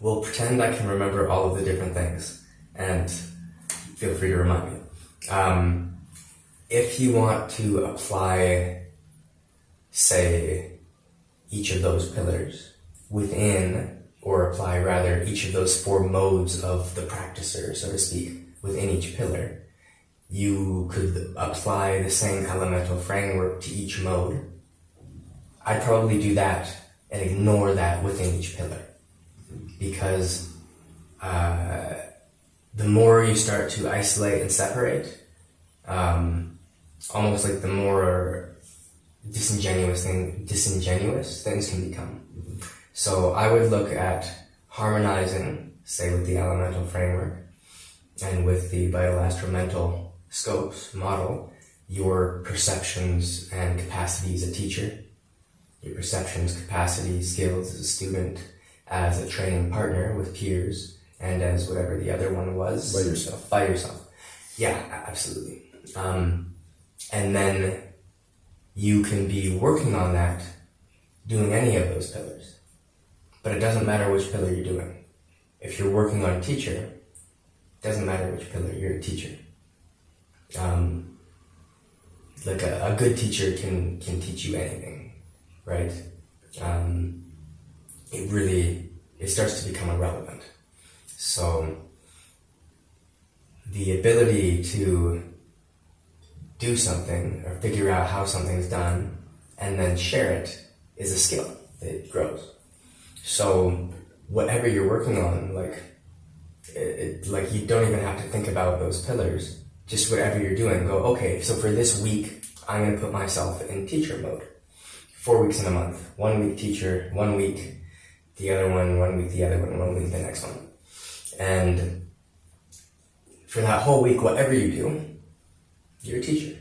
we'll pretend I can remember all of the different things, and feel free to remind me. If you want to apply, say, each of those pillars within, or apply rather each of those 4 modes of the practicer, so to speak, within each pillar, you could apply the same elemental framework to each mode. I'd probably do that and ignore that within each pillar, because the more you start to isolate and separate, almost like the more disingenuous things can become. So I would look at harmonizing, say, with the elemental framework and with the bioastral-mental scopes model, your perceptions and capacity as a teacher, your perceptions, capacities, skills as a student, as a training partner with peers, and as whatever the other one was. By yourself. By yourself. Yeah, absolutely. And then you can be working on that, doing any of those pillars. But it doesn't matter which pillar you're doing. If you're working on a teacher, it doesn't matter which pillar, you're a teacher. Like a good teacher can teach you anything, right? It starts to become irrelevant. So the ability to do something or figure out how something's done and then share it is a skill. It grows. So whatever you're working on, like you don't even have to think about those pillars. Just whatever you're doing, go, okay, so for this week, I'm going to put myself in teacher mode. 4 weeks in a month. 1 week teacher, 1 week the other one, 1 week the other one, 1 week the next one. And for that whole week, whatever you do, you're a teacher.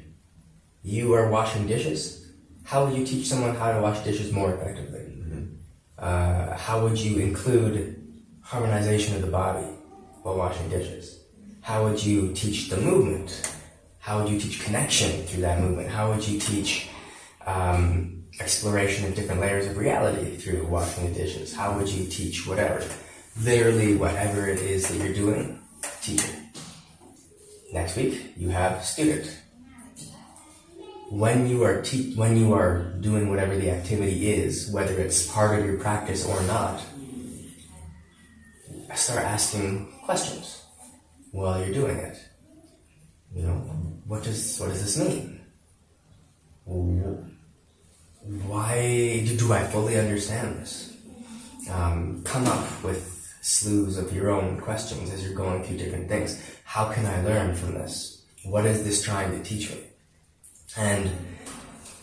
You are washing dishes. How would you teach someone how to wash dishes more effectively? How would you include harmonization of the body while washing dishes? How would you teach the movement? How would you teach connection through that movement? How would you teach exploration of different layers of reality through washing the dishes? How would you teach whatever? Literally whatever it is that you're doing, teacher. Next week, you have student. When you are doing whatever the activity is, whether it's part of your practice or not, start asking questions while you're doing it. You know, what does this mean? Why do I fully understand this? Come up with slews of your own questions as you're going through different things. How can I learn from this? What is this trying to teach me? And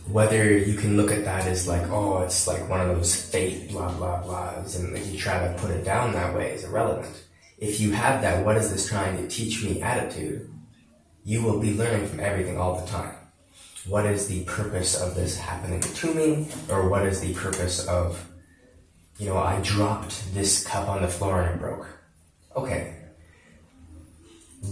whether you can look at that as like, oh, it's like one of those fate blah blah blahs, and like you try to put it down that way is irrelevant. If you have that, what is this trying to teach me attitude, you will be learning from everything all the time. What is the purpose of this happening to me? Or what is the purpose of, I dropped this cup on the floor and it broke. Okay.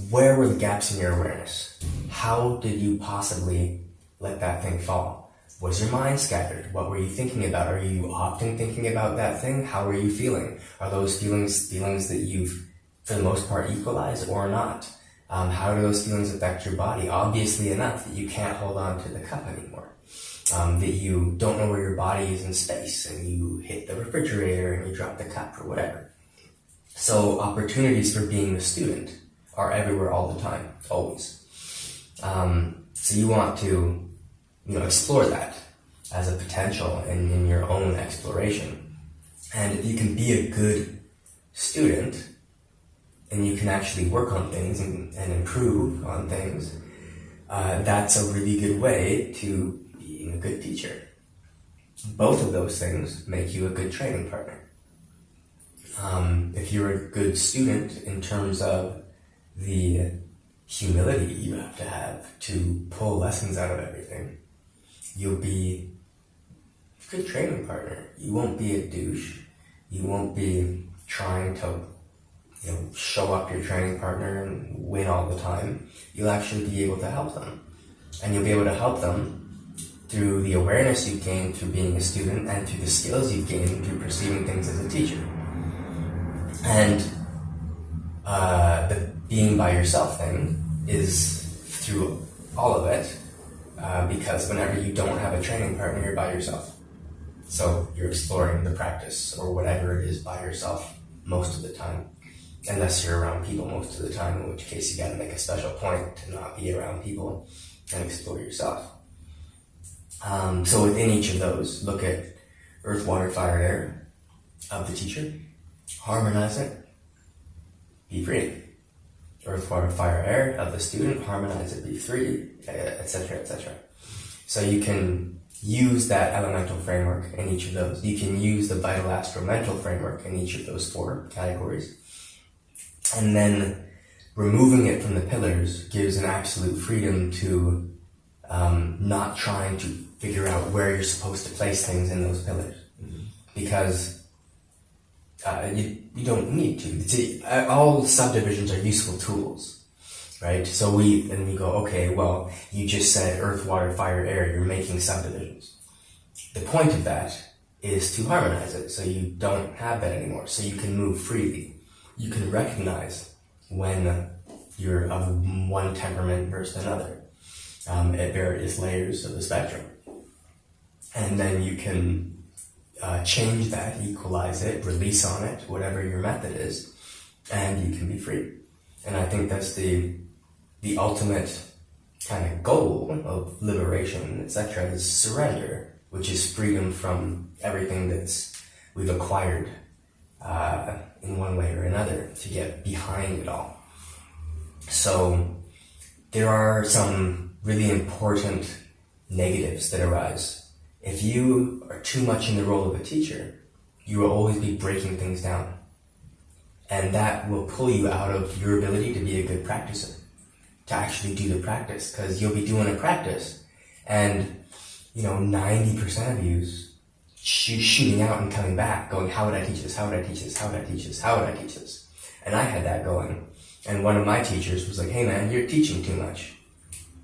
Where were the gaps in your awareness? How did you possibly let that thing fall? Was your mind scattered? What were you thinking about? Are you often thinking about that thing? How are you feeling? Are those feelings that you've, for the most part, equalized or not? How do those feelings affect your body? Obviously enough that you can't hold on to the cup anymore. That you don't know where your body is in space and you hit the refrigerator and you drop the cup or whatever. So opportunities for being the student are everywhere all the time, always. So you want to, explore that as a potential in your own exploration. And if you can be a good student and you can actually work on things and improve on things, that's a really good way to being a good teacher. Both of those things make you a good training partner. If you're a good student in terms of the humility you have to pull lessons out of everything, you'll be a good training partner. You won't be a douche. You won't be trying to show up your training partner and win all the time. You'll actually be able to help them. And you'll be able to help them through the awareness you've gained through being a student and through the skills you've gained through perceiving things as a teacher. And the being by yourself thing is through all of it, because whenever you don't have a training partner, you're by yourself. So you're exploring the practice or whatever it is by yourself most of the time, unless you're around people most of the time, in which case you got to make a special point to not be around people and explore yourself. So within each of those, look at earth, water, fire, air of the teacher, harmonize it, be free. Earth, water, fire, air of the student, harmonize it, be free, etc., etc. So you can use that elemental framework in each of those. You can use the vital astral mental framework in each of those 4 categories. And then removing it from the pillars gives an absolute freedom to not trying to figure out where you're supposed to place things in those pillars. Mm-hmm. Because you don't need to. All subdivisions are useful tools, right? So we go, okay, well, you just said earth, water, fire, air, you're making subdivisions. The point of that is to harmonize it, so you don't have that anymore, so you can move freely. You can recognize when you're of one temperament versus another, at various layers of the spectrum. And then you can change that, equalize it, release on it, whatever your method is, and you can be free. And I think that's the ultimate kind of goal of liberation, etc., is surrender, which is freedom from everything we've acquired in one way or another to get behind it all. So there are some really important negatives that arise. If you are too much in the role of a teacher, you will always be breaking things down. And that will pull you out of your ability to be a good practicer, to actually do the practice, because you'll be doing a practice and 90% of you's shooting out and coming back going, how would I teach this? How would I teach this? How would I teach this? How would I teach this? And I had that going. And one of my teachers was like, hey man, you're teaching too much.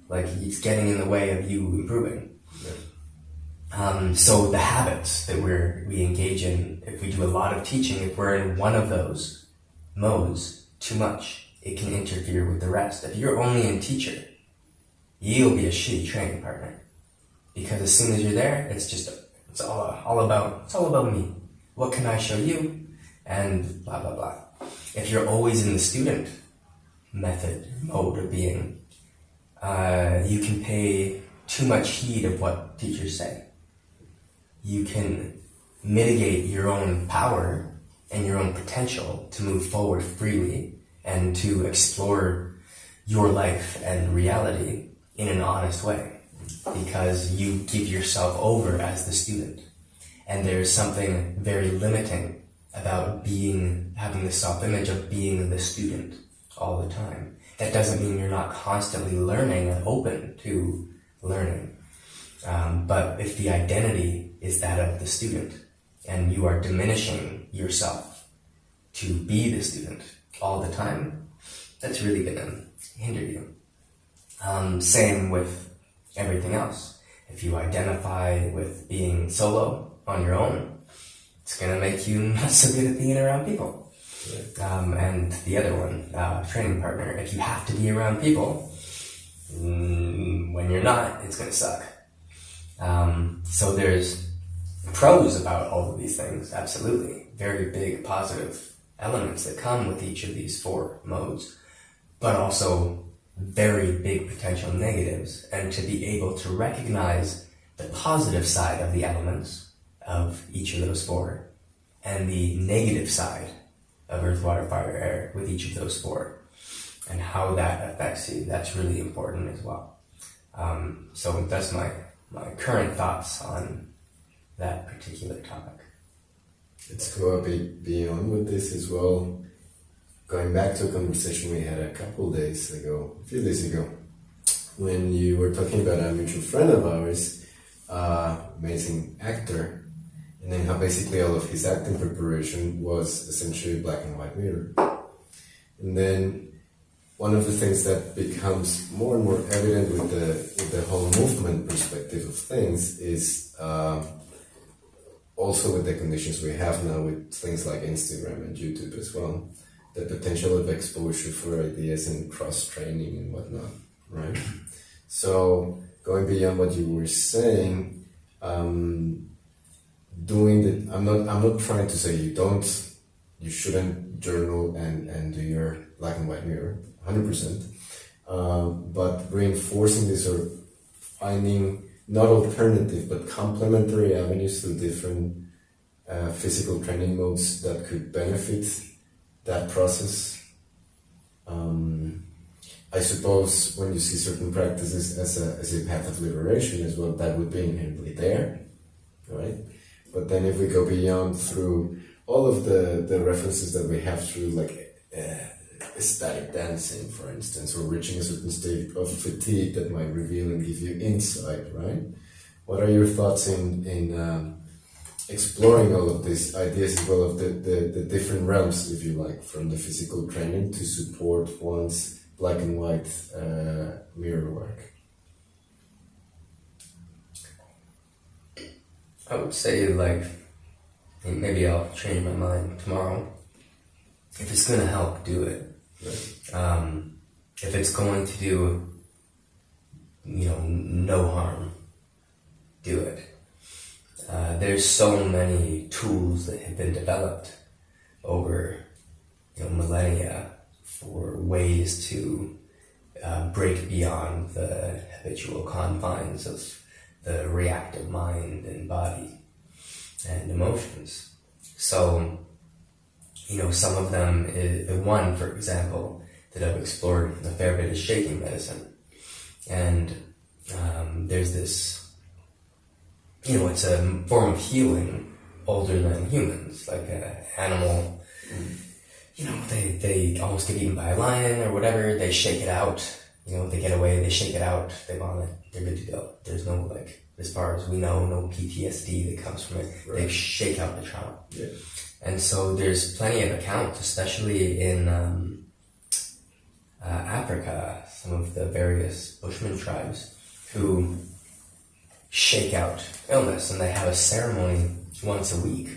Like, it's getting in the way of you improving. Yeah. So the habits that we engage in, if we do a lot of teaching, if we're in one of those modes too much, it can interfere with the rest. If you're only in teacher, you'll be a shitty training partner. Because as soon as you're there, it's all about me. What can I show you? And blah, blah, blah. If you're always in the student mode of being, you can pay too much heed of what teachers say. You can mitigate your own power and your own potential to move forward freely and to explore your life and reality in an honest way, because you give yourself over as the student. And there's something very limiting about having the self-image of being the student all the time. that doesn't mean you're not constantly learning and open to learning. But if the identity is that of the student and you are diminishing yourself to be the student all the time, that's really going to hinder you. Same with everything else. If you identify with being solo on your own, it's going to make you not so good at being around people. And the other one, training partner, if you have to be around people, when you're not, it's going to suck. So there's pros about all of these things, absolutely. Very big positive elements that come with each of these 4 modes, but also very big potential negatives. And to be able to recognize the positive side of the elements of each of those 4 and the negative side of earth, water, fire, air with each of those 4 and how that affects you, that's really important as well. So that's my current thoughts on that particular topic. Let's go a bit beyond with this as well. Going back to a conversation we had a few days ago, when you were talking about a mutual friend of ours, amazing actor, and then how basically all of his acting preparation was essentially black and white mirror. And then one of the things that becomes more and more evident with the whole movement perspective of things is also with the conditions we have now with things like Instagram and YouTube as well, the potential of exposure for ideas and cross-training and whatnot, right? So going beyond what you were saying, I'm not trying to say you shouldn't journal and do your black and white mirror, 100%, but reinforcing this or finding not alternative but complementary avenues to different physical training modes that could benefit that process. I suppose when you see certain practices as a path of liberation as well, that would be inherently there, right? But then if we go beyond through all of the references that we have through like ecstatic dancing, for instance, or reaching a certain state of fatigue that might reveal and give you insight, right? What are your thoughts in exploring all of these ideas as well of the different realms, if you like, from the physical training to support one's black and white mirror work? I would say, like, maybe I'll change my mind tomorrow. If it's going to help, do it. Right. If it's going to do, no harm, do it. There's so many tools that have been developed over, millennia for ways to break beyond the habitual confines of the reactive mind and body and emotions. So, some of them, one, for example, that I've explored a fair bit is shaking medicine. And there's this, it's a form of healing older than humans, like an animal, they almost get eaten by a lion or whatever, they shake it out, they get away, they shake it out, they vomit, they're good to go. There's no, as far as we know, no PTSD that comes from it. Right. They shake out the trauma. Yeah. And so there's plenty of accounts, especially in Africa, some of the various Bushman tribes who shake out illness, and they have a ceremony once a week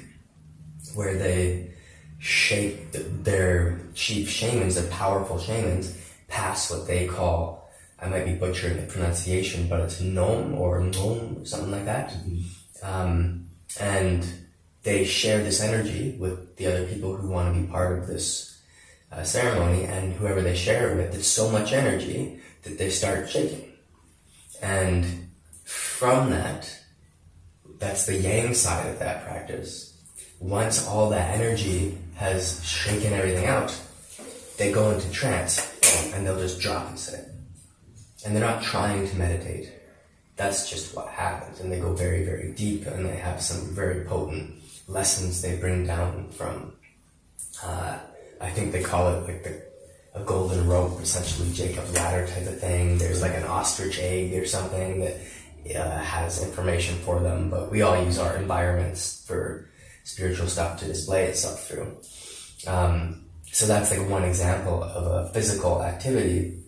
where they shake their chief shamans, their powerful shamans, past what they call, I might be butchering the pronunciation, but it's nom or something like that. Mm-hmm. And they share this energy with the other people who want to be part of this ceremony, and whoever they share it with, it's so much energy that they start shaking. And from that's the yang side of that practice. Once all that energy has shaken everything out, they go into trance and they'll just drop and sit. And they're not trying to meditate. That's just what happens. And they go very, very deep, and they have some very potent lessons they bring down from, I think they call it a golden rope, essentially Jacob's ladder type of thing. There's like an ostrich egg or something that has information for them, but we all use our environments for spiritual stuff to display itself through. So that's like one example of a physical activity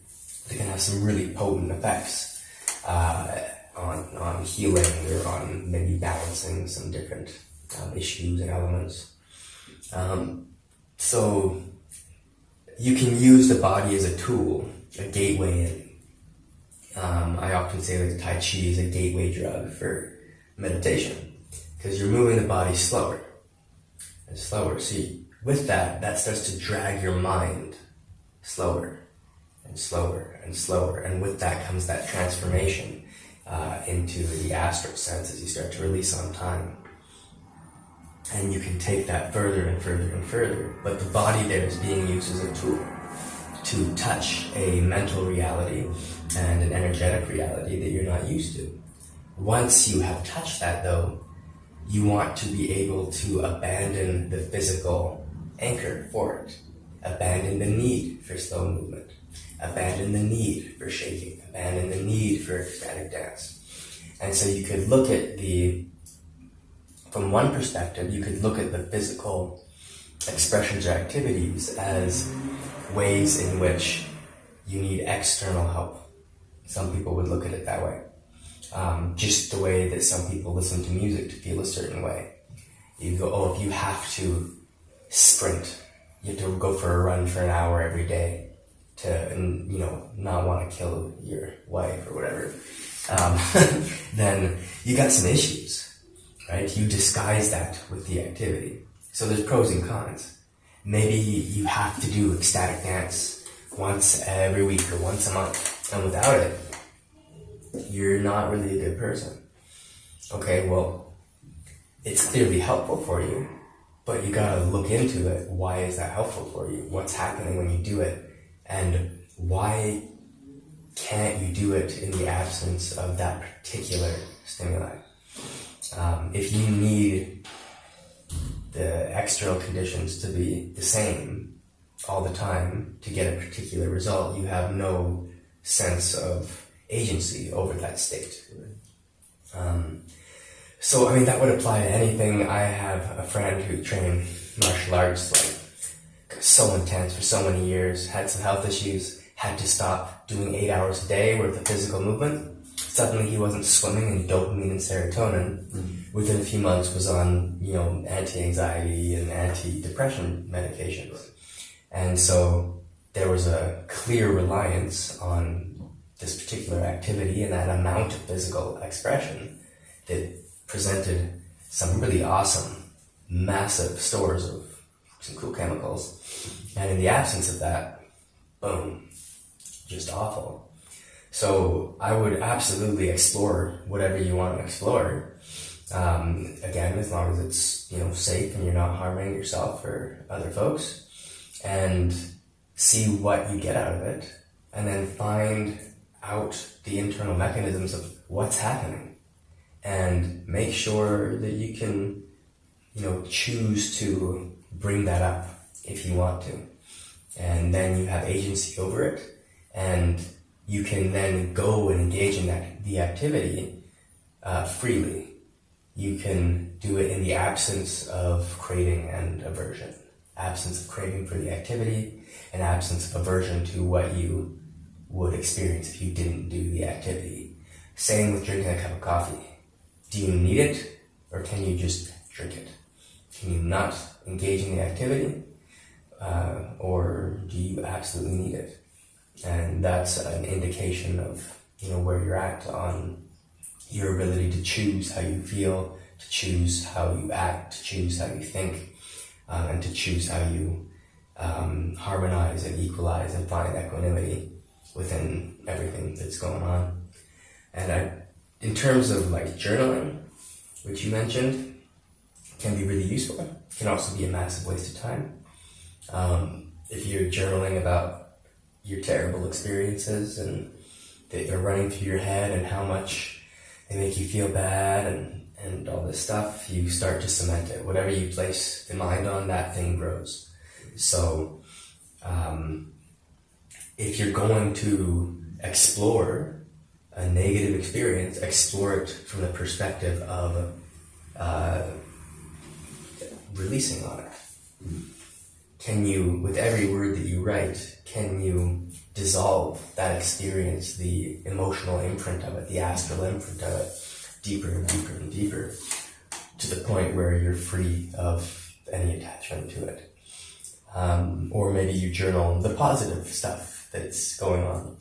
that can have some really potent effects on healing or on maybe balancing some different issues and elements. So you can use the body as a tool, a gateway in. I often say that Tai Chi is a gateway drug for meditation, because you're moving the body slower and slower. See, with that starts to drag your mind slower and slower and slower, and with that comes that transformation into the astral sense as you start to release on time. And you can take that further and further and further, but the body there is being used as a tool to touch a mental reality and an energetic reality that you're not used to. Once you have touched that, though, you want to be able to abandon the physical anchor for it, abandon the need for slow movement, abandon the need for shaking, abandon the need for ecstatic dance. And so you could look at from one perspective, you could look at the physical expressions or activities as ways in which you need external help. Some people would look at it that way. Just the way that some people listen to music to feel a certain way. You go, if you have to sprint, you have to go for a run for an hour every day to, not want to kill your wife or whatever, then you got some issues, right? You disguise that with the activity. So there's pros and cons. Maybe you have to do ecstatic dance once every week or once a month, and without it, you're not really a good person. Okay, well, it's clearly helpful for you, but you gotta look into it. Why is that helpful for you? What's happening when you do it? And why can't you do it in the absence of that particular stimuli? If you need the external conditions to be the same all the time to get a particular result, you have no sense of agency over that state. So, that would apply to anything. I have a friend who trained martial arts, so intense for so many years, had some health issues, had to stop doing 8 hours a day worth of physical movement. Suddenly he wasn't swimming in dopamine and serotonin. Within a few months was on, anti-anxiety and anti-depression medications. And so there was a clear reliance on this particular activity and that amount of physical expression that presented some really awesome, massive stores of some cool chemicals. And in the absence of that, boom, just awful. So I would absolutely explore whatever you want to explore. Again, as long as it's, safe and you're not harming yourself or other folks, and see what you get out of it, and then find out the internal mechanisms of what's happening, and make sure that you can, choose to bring that up if you want to. And then you have agency over it, and you can then go and engage in the activity freely. You can do it in the absence of craving and aversion. Absence of craving for the activity, and absence of aversion to what you would experience if you didn't do the activity. Same with drinking a cup of coffee. Do you need it, or can you just drink it? Can you not engage in the activity, or do you absolutely need it? And that's an indication of where you're at on your ability to choose how you feel, to choose how you act, to choose how you think, and to choose how you harmonize and equalize and find equanimity within everything that's going on. And in terms of journaling, which you mentioned, can be really useful. It can also be a massive waste of time. If you're journaling about your terrible experiences and that are running through your head and how much they make you feel bad and all this stuff, you start to cement it. Whatever you place the mind on, that thing grows. So if you're going to explore a negative experience, explore it from the perspective of releasing on it. Can you, with every word that you write, can you dissolve that experience, the emotional imprint of it, the astral imprint of it, deeper and deeper and deeper, to the point where you're free of any attachment to it? Or maybe you journal the positive stuff that's going on.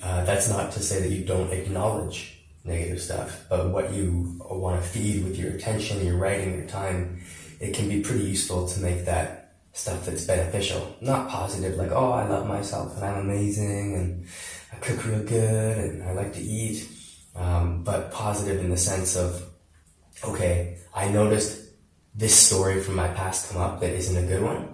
That's not to say that you don't acknowledge negative stuff, but what you want to feed with your attention, your writing, your time, it can be pretty useful to make that stuff that's beneficial. Not positive, like, oh, I love myself and I'm amazing and I cook real good and I like to eat, but positive in the sense of, okay, I noticed this story from my past come up that isn't a good one.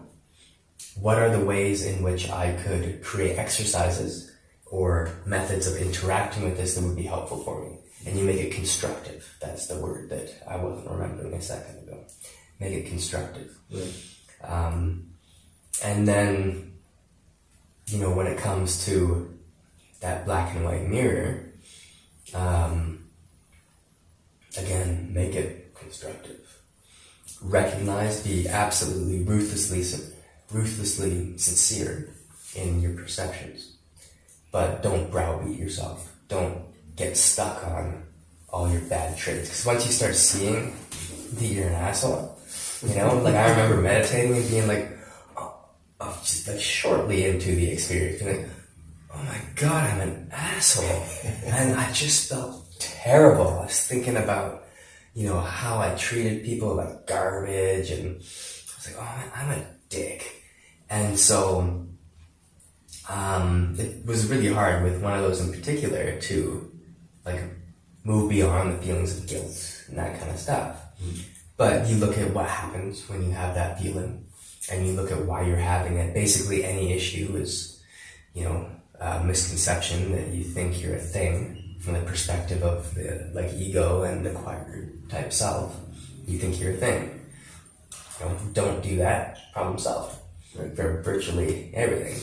What are the ways in which I could create exercises or methods of interacting with this that would be helpful for me? And you make it constructive. That's the word that I wasn't remembering a second ago. Make it constructive. Right. And then, when it comes to that black and white mirror, again, make it constructive. Recognize, be absolutely ruthlessly sincere in your perceptions, but don't browbeat yourself. Don't get stuck on all your bad traits, because once you start seeing that you're an asshole, like I remember meditating and being like, just like shortly into the experience, being like, oh my god, I'm an asshole, and I just felt terrible. I was thinking about, how I treated people like garbage, and I was like, oh, I'm a dick. And so it was really hard with one of those in particular to like move beyond the feelings of guilt and that kind of stuff. But you look at what happens when you have that feeling, and you look at why you're having it. Basically, any issue is, a misconception that you think you're a thing from the perspective of the ego and acquired type self. You think you're a thing. Don't do that. Problem solved. For virtually everything.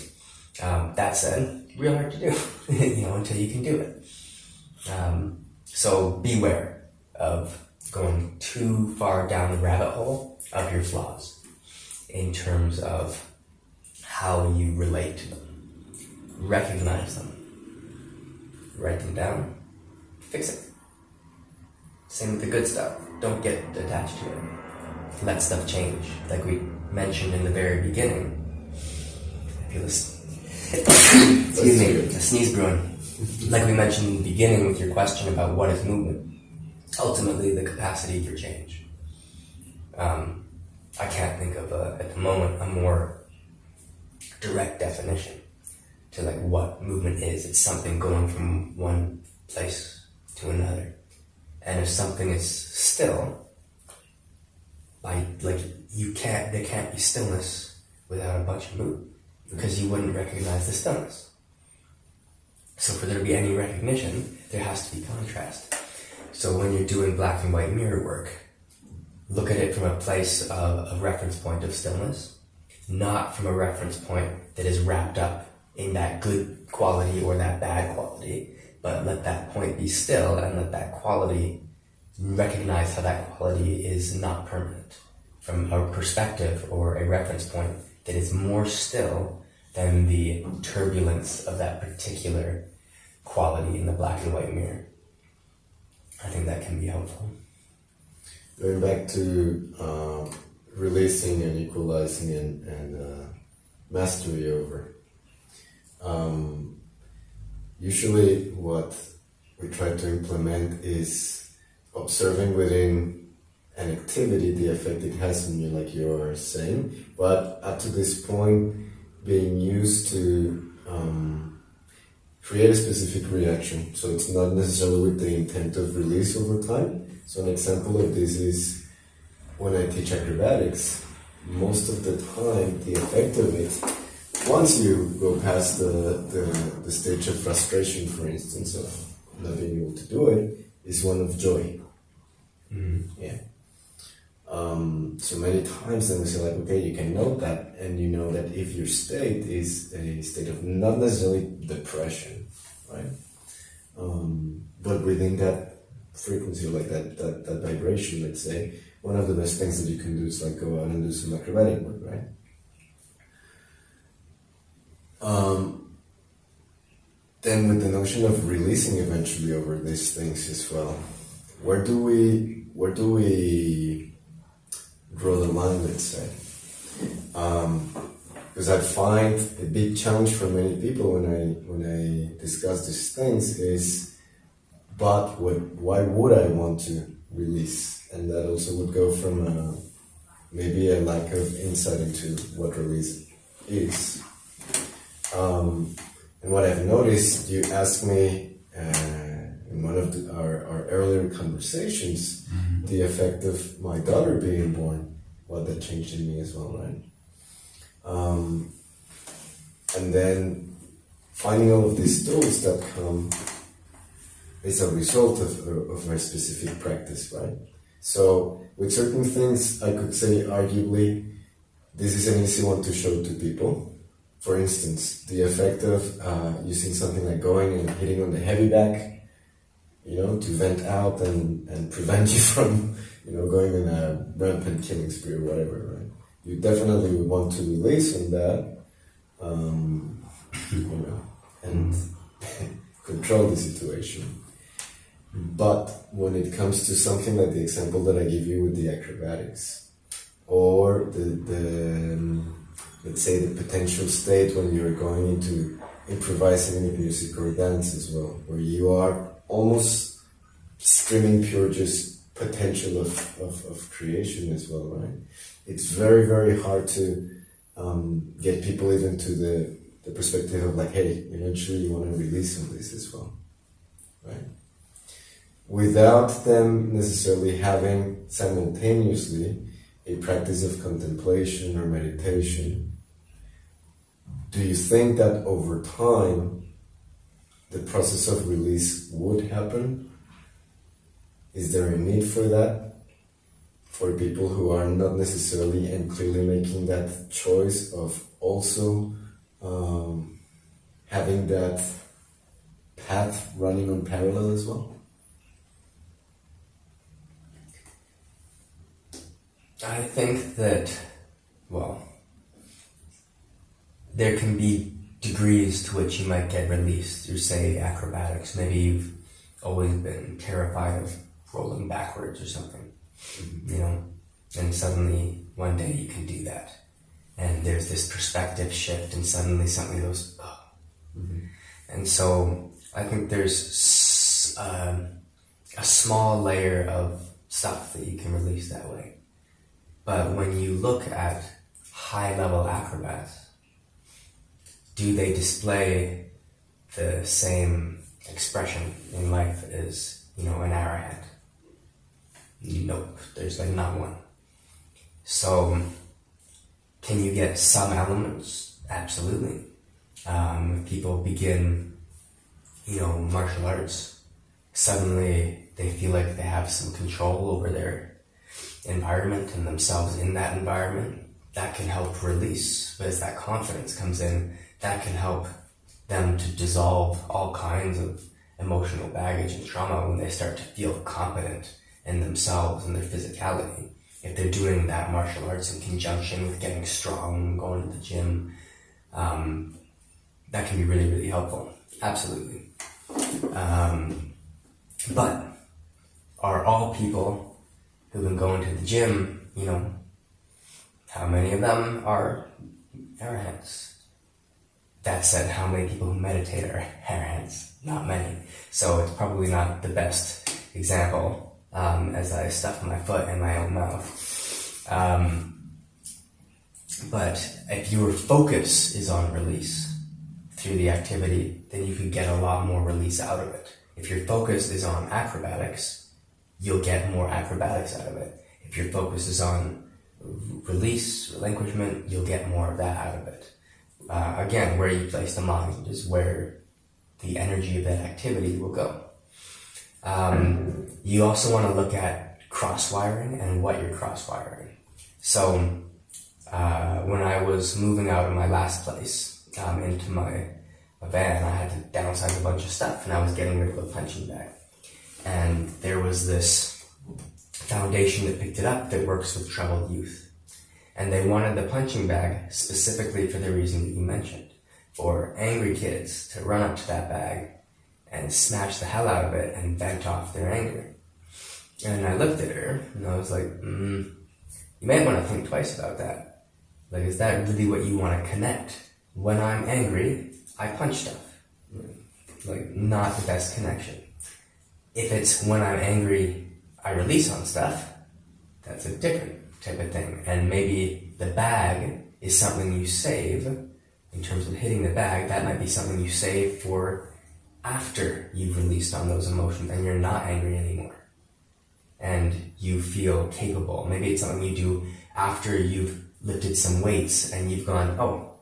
That said, real hard to do, until you can do it. So beware of going too far down the rabbit hole of your flaws in terms of how you relate to them. Recognize them. Write them down. Fix it. Same with the good stuff. Don't get attached to it. Let stuff change. Like we mentioned in the very beginning. I feel this. Excuse me, a sneeze brewing. Like we mentioned in the beginning with your question about what is movement. Ultimately, the capacity for change. I can't think of, at the moment, a more direct definition to what movement is. It's something going from one place to another. And if something is still, there can't be stillness without a bunch of movement, because you wouldn't recognize the stillness. So for there to be any recognition, there has to be contrast. So when you're doing black and white mirror work, look at it from a place of a reference point of stillness, not from a reference point that is wrapped up in that good quality or that bad quality, but let that point be still and let that quality, recognize how that quality is not permanent from a perspective or a reference point that is more still than the turbulence of that particular quality in the black and white mirror. I think that can be helpful. Going back to releasing and equalizing and mastery over. Usually what we try to implement is observing within an activity the effect it has on you, like you're saying, but up to this point being used to create a specific reaction. So it's not necessarily with the intent of release over time. So an example of this is when I teach acrobatics, most of the time the effect of it, once you go past the stage of frustration, for instance, of not being able to do it, is one of joy. Mm-hmm. Yeah. So many times then we say like, okay, you can note that, and you know that if your state is a state of not necessarily depression, right? But within that frequency, or like that vibration, let's say, one of the best things that you can do is like go out and do some acrobatic work, right? Then with the notion of releasing eventually over these things as well, where do we draw the line, let's say? Because I find a big challenge for many people when I discuss these things is, but why would I want to release? And that also would go from maybe a lack of insight into what release is. And what I've noticed, you asked me in one of our earlier conversations, the effect of my daughter being born, what that changed in me as well, right? And then finding all of these tools that come is a result of my specific practice, right? So with certain things, I could say arguably, this is an easy one to show to people. For instance, the effect of using something like going and hitting on the heavy back, to vent out and prevent you from, going on a rampant killing spree or whatever, right? You definitely would want to release on that, and control the situation. But when it comes to something like the example that I give you with the acrobatics, or the let's say the potential state when you're going into improvising with music or dance as well, where you are almost streaming pure just potential of creation as well, right? It's very, very hard to get people even to the perspective of like, hey, eventually you want to release on this as well, right? Without them necessarily having simultaneously a practice of contemplation or meditation. Do you think that over time the process of release would happen? Is there a need for that? For people who are not necessarily and clearly making that choice of also having that path running on parallel as well? I think that, there can be degrees to which you might get released through, say, acrobatics. Maybe you've always been terrified of rolling backwards or something, and suddenly one day you can do that. And there's this perspective shift and suddenly something goes, oh. Mm-hmm. And so I think there's a small layer of stuff that you can release that way. But when you look at high-level acrobats, do they display the same expression in life as, an arrowhead? Nope, there's not one. So, can you get some elements? Absolutely. People begin, martial arts, suddenly they feel like they have some control over their environment and themselves in that environment. That can help release, but as that confidence comes in, that can help them to dissolve all kinds of emotional baggage and trauma when they start to feel confident in themselves and their physicality. If they're doing that martial arts in conjunction with getting strong, going to the gym, that can be really, really helpful. Absolutely. But are all people who've been going to the gym, how many of them are arrowheads? That said, how many people who meditate are arrowheads? Not many. So it's probably not the best example, as I stuff my foot in my own mouth. But if your focus is on release through the activity, then you can get a lot more release out of it. If your focus is on acrobatics, you'll get more acrobatics out of it. If your focus is on release, relinquishment, you'll get more of that out of it. Again, where you place the mind is where the energy of that activity will go. You also want to look at cross-wiring and what you're cross-wiring. So when I was moving out of my last place into my van, I had to downsize a bunch of stuff, and I was getting rid of a punching bag. And there was this foundation that picked it up that works with troubled youth. And they wanted the punching bag specifically for the reason that you mentioned, for angry kids to run up to that bag and smash the hell out of it and vent off their anger. And I looked at her and I was like, you might want to think twice about that. Like, is that really what you want to connect? When I'm angry, I punch stuff. Like, not the best connection. If it's when I'm angry, I release on stuff, that's a different type of thing. And maybe the bag is something you save in terms of hitting the bag. That might be something you save for after you've released on those emotions and you're not angry anymore. And you feel capable. Maybe it's something you do after you've lifted some weights and you've gone, oh,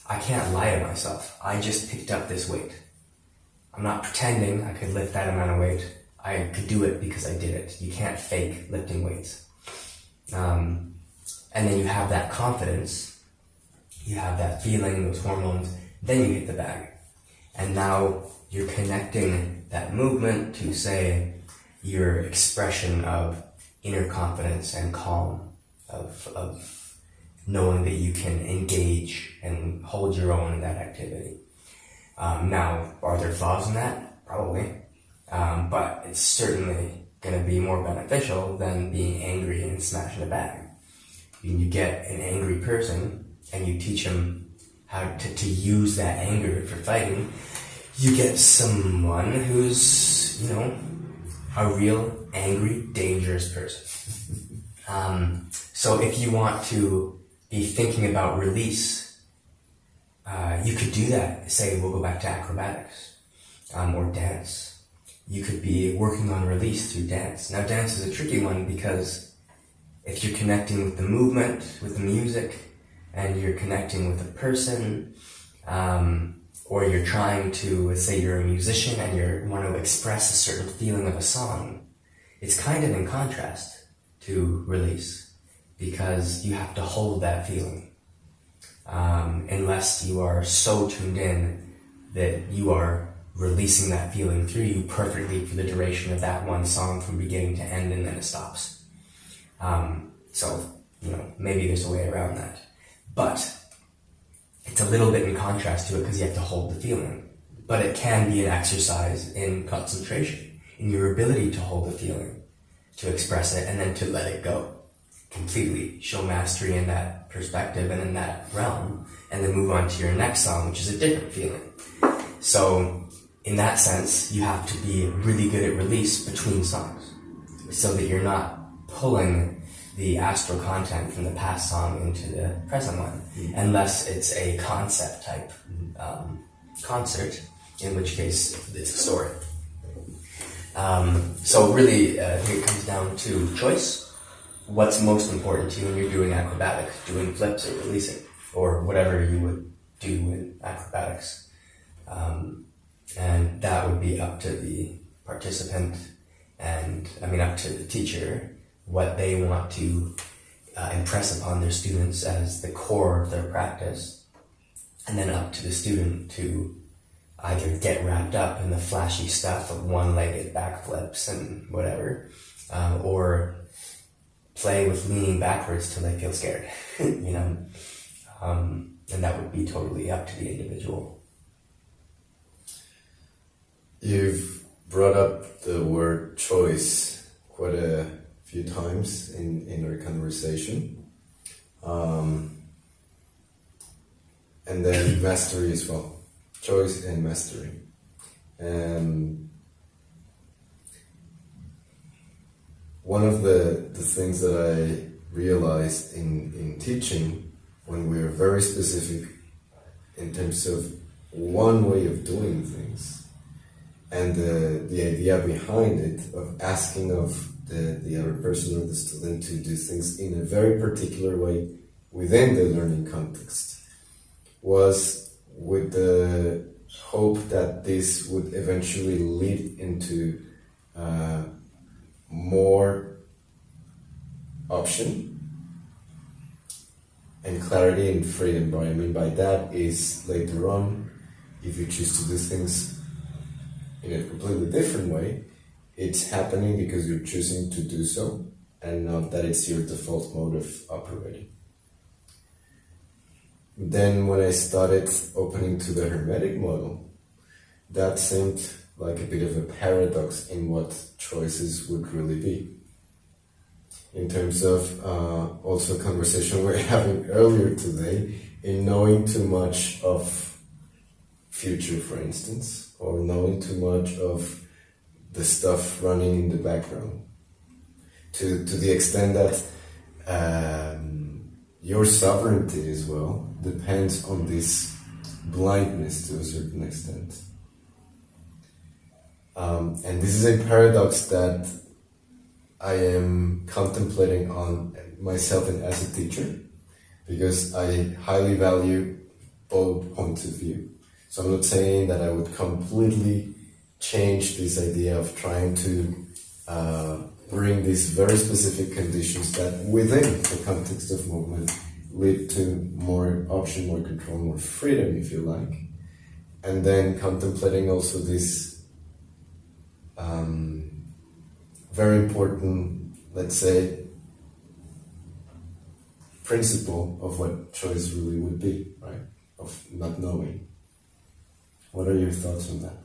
I can't lie to myself. I just picked up this weight. I'm not pretending I could lift that amount of weight. I could do it because I did it. You can't fake lifting weights. And then you have that confidence, you have that feeling, those hormones, then you hit the bag. And now you're connecting that movement to, say, your expression of inner confidence and calm, of knowing that you can engage and hold your own in that activity. Now, are there flaws in that? Probably. But it's certainly going to be more beneficial than being angry and smashing a bag. You get an angry person and you teach them how to use that anger for fighting. You get someone who's, a real angry, dangerous person. So if you want to be thinking about release, you could do that. Say, we'll go back to acrobatics or dance. You could be working on release through dance. Now, dance is a tricky one because if you're connecting with the movement, with the music, and you're connecting with a person, or you're trying to, say you're a musician and you want to express a certain feeling of a song, it's kind of in contrast to release because you have to hold that feeling. Unless you are so tuned in that you are releasing that feeling through you perfectly for the duration of that one song from beginning to end, and then it stops. So, maybe there's a way around that. But it's a little bit in contrast to it because you have to hold the feeling. But it can be an exercise in concentration, in your ability to hold the feeling, to express it, and then to let it go completely. Show mastery in that perspective and in that realm, and then move on to your next song, which is a different feeling. So, in that sense, you have to be really good at release between songs so that you're not pulling the astral content from the past song into the present one, unless it's a concept type concert, in which case it's a story. So really, I think it comes down to choice. What's most important to you when you're doing acrobatics, doing flips or releasing, or whatever you would do in acrobatics. And that would be up to the participant and, up to the teacher, what they want to impress upon their students as the core of their practice. And then up to the student to either get wrapped up in the flashy stuff of one-legged backflips and whatever, or play with leaning backwards till they feel scared, and that would be totally up to the individual. You've brought up the word choice quite a few times in our conversation. And then mastery as well. Choice and mastery. One of the things that I realized in teaching, when we're very specific in terms of one way of doing things, and the idea behind it of asking of the other person or the student to do things in a very particular way within the learning context, was with the hope that this would eventually lead into more option and clarity and freedom. What I mean by that is later on, if you choose to do things in a completely different way, it's happening because you're choosing to do so and not that it's your default mode of operating. Then when I started opening to the hermetic model, that seemed like a bit of a paradox in what choices would really be. In terms of also a conversation we were having earlier today, in knowing too much of future, for instance, or knowing too much of the stuff running in the background, to the extent that your sovereignty as well depends on this blindness to a certain extent. And this is a paradox that I am contemplating on myself and as a teacher, because I highly value both points of view. So I'm not saying that I would completely change this idea of trying to bring these very specific conditions that within the context of movement lead to more option, more control, more freedom, if you like. And then contemplating also this very important, let's say, principle of what choice really would be, right? Of not knowing. What are your thoughts on that?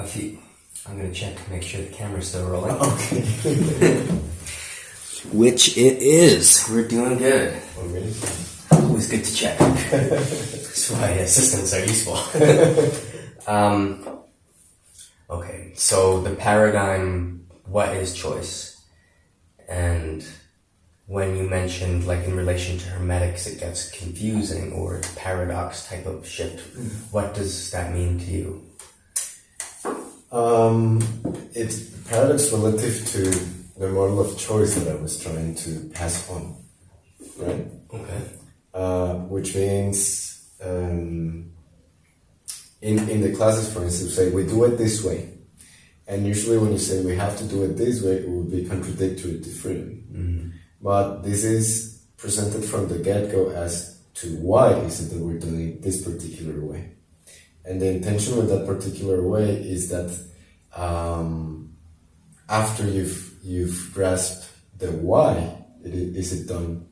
A few. I'm going to check to make sure the camera's still rolling. Okay. Which it is. We're doing good. Amazing. Always good to check. That's why assistants are useful. Okay, so the paradigm, what is choice? And when you mentioned, like in relation to hermetics, it gets confusing, or it's paradox type of shift. What does that mean to you? It's paradox relative to the model of choice that I was trying to pass on, right? Okay. Which means in the classes, for instance, say we do it this way, and usually when you say we have to do it this way, it would be contradictory to freedom. Mm-hmm. But this is presented from the get-go as to why is it that we're doing it this particular way. And the intention with that particular way is that after you've grasped the why is it done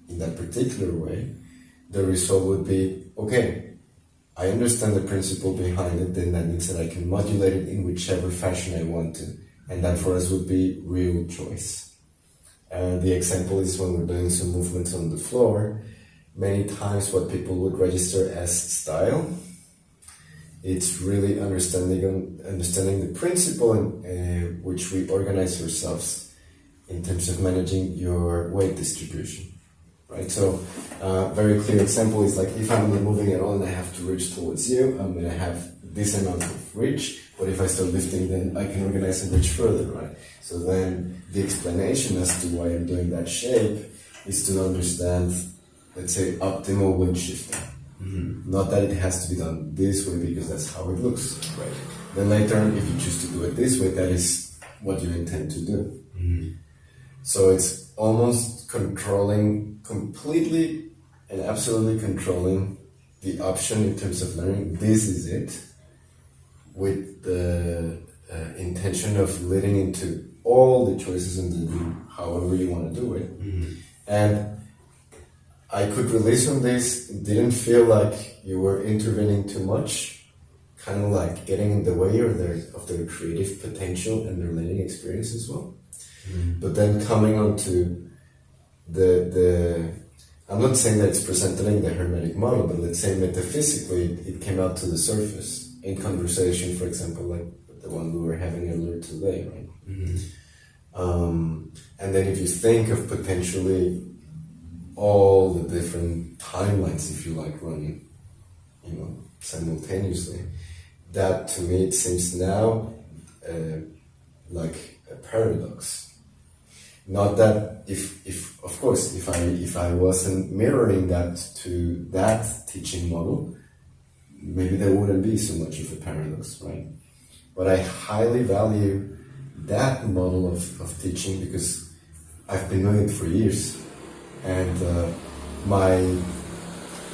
in that particular way, the result would be, okay, I understand the principle behind it, then that means that I can modulate it in whichever fashion I want to. And that for us would be real choice. The example is when we're doing some movements on the floor, many times what people would register as style, it's really understanding the principle in which we organize ourselves in terms of managing your weight distribution, right? So, very clear example is like if I'm not moving at all and I have to reach towards you, I'm going to have this amount of reach, but if I start lifting, then I can organize and reach further, right? So then the explanation as to why I'm doing that shape is to understand, let's say, optimal wind shifting. Mm-hmm. Not that it has to be done this way because that's how it looks. Right. Then later, if you choose to do it this way, that is what you intend to do. Mm-hmm. So it's almost controlling completely and absolutely controlling the option in terms of learning. This is it, with the intention of leading into all the choices and the however you want to do it. Mm-hmm. And I could release from this. It didn't feel like you were intervening too much, kind of like getting in the way of their creative potential and their learning experience as well. Mm-hmm. But then coming on to the I'm not saying that it's presented in the hermetic model, but let's say metaphysically it came out to the surface in conversation, for example, like the one we were having earlier today, right? Mm-hmm. And then if you think of potentially all the different timelines, if you like, running, simultaneously, that to me it seems now like a paradox. Not that if of course if I wasn't mirroring that to that teaching model, maybe there wouldn't be so much of a paradox, right? But I highly value that model of teaching because I've been doing it for years, and the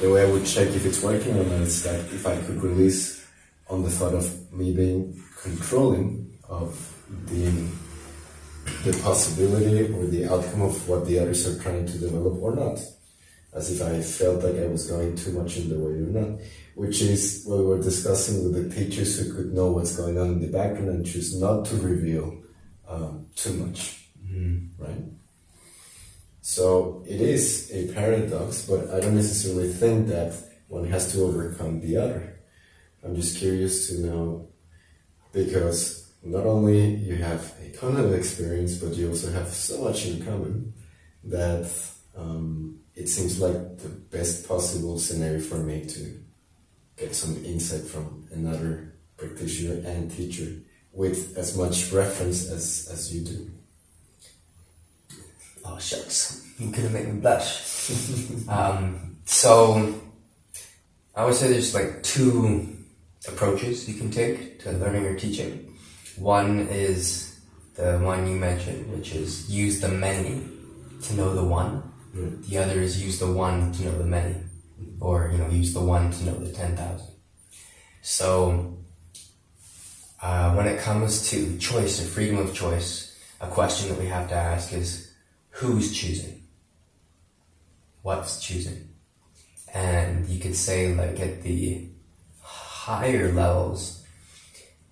way I would check if it's working or not is that if I could release on the thought of me being controlling of the possibility or the outcome of what the others are trying to develop or not, as if I felt like I was going too much in the way or not, which is what we were discussing with the teachers who could know what's going on in the background and choose not to reveal too much, right? So it is a paradox, but I don't necessarily think that one has to overcome the other. I'm just curious to know, because not only you have a ton of experience, but you also have so much in common that it seems like the best possible scenario for me to get some insight from another practitioner and teacher with as much reference as you do. Oh shucks, you're gonna make me blush. So I would say there's like two approaches you can take to learning or teaching. One is the one you mentioned, which is use the many to know the one. The other is use the one to know the many, or use the one to know the 10,000. So when it comes to choice or freedom of choice, a question that we have to ask is, who's choosing? What's choosing? And you could say, like, at the higher levels,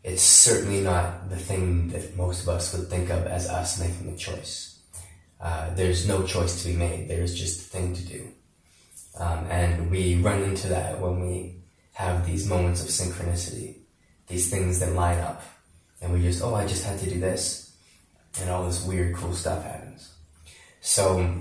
it's certainly not the thing that most of us would think of as us making a choice. There's no choice to be made. There's just a thing to do. And we run into that when we have these moments of synchronicity, these things that line up. And we just, I just had to do this. And all this weird, cool stuff happens. So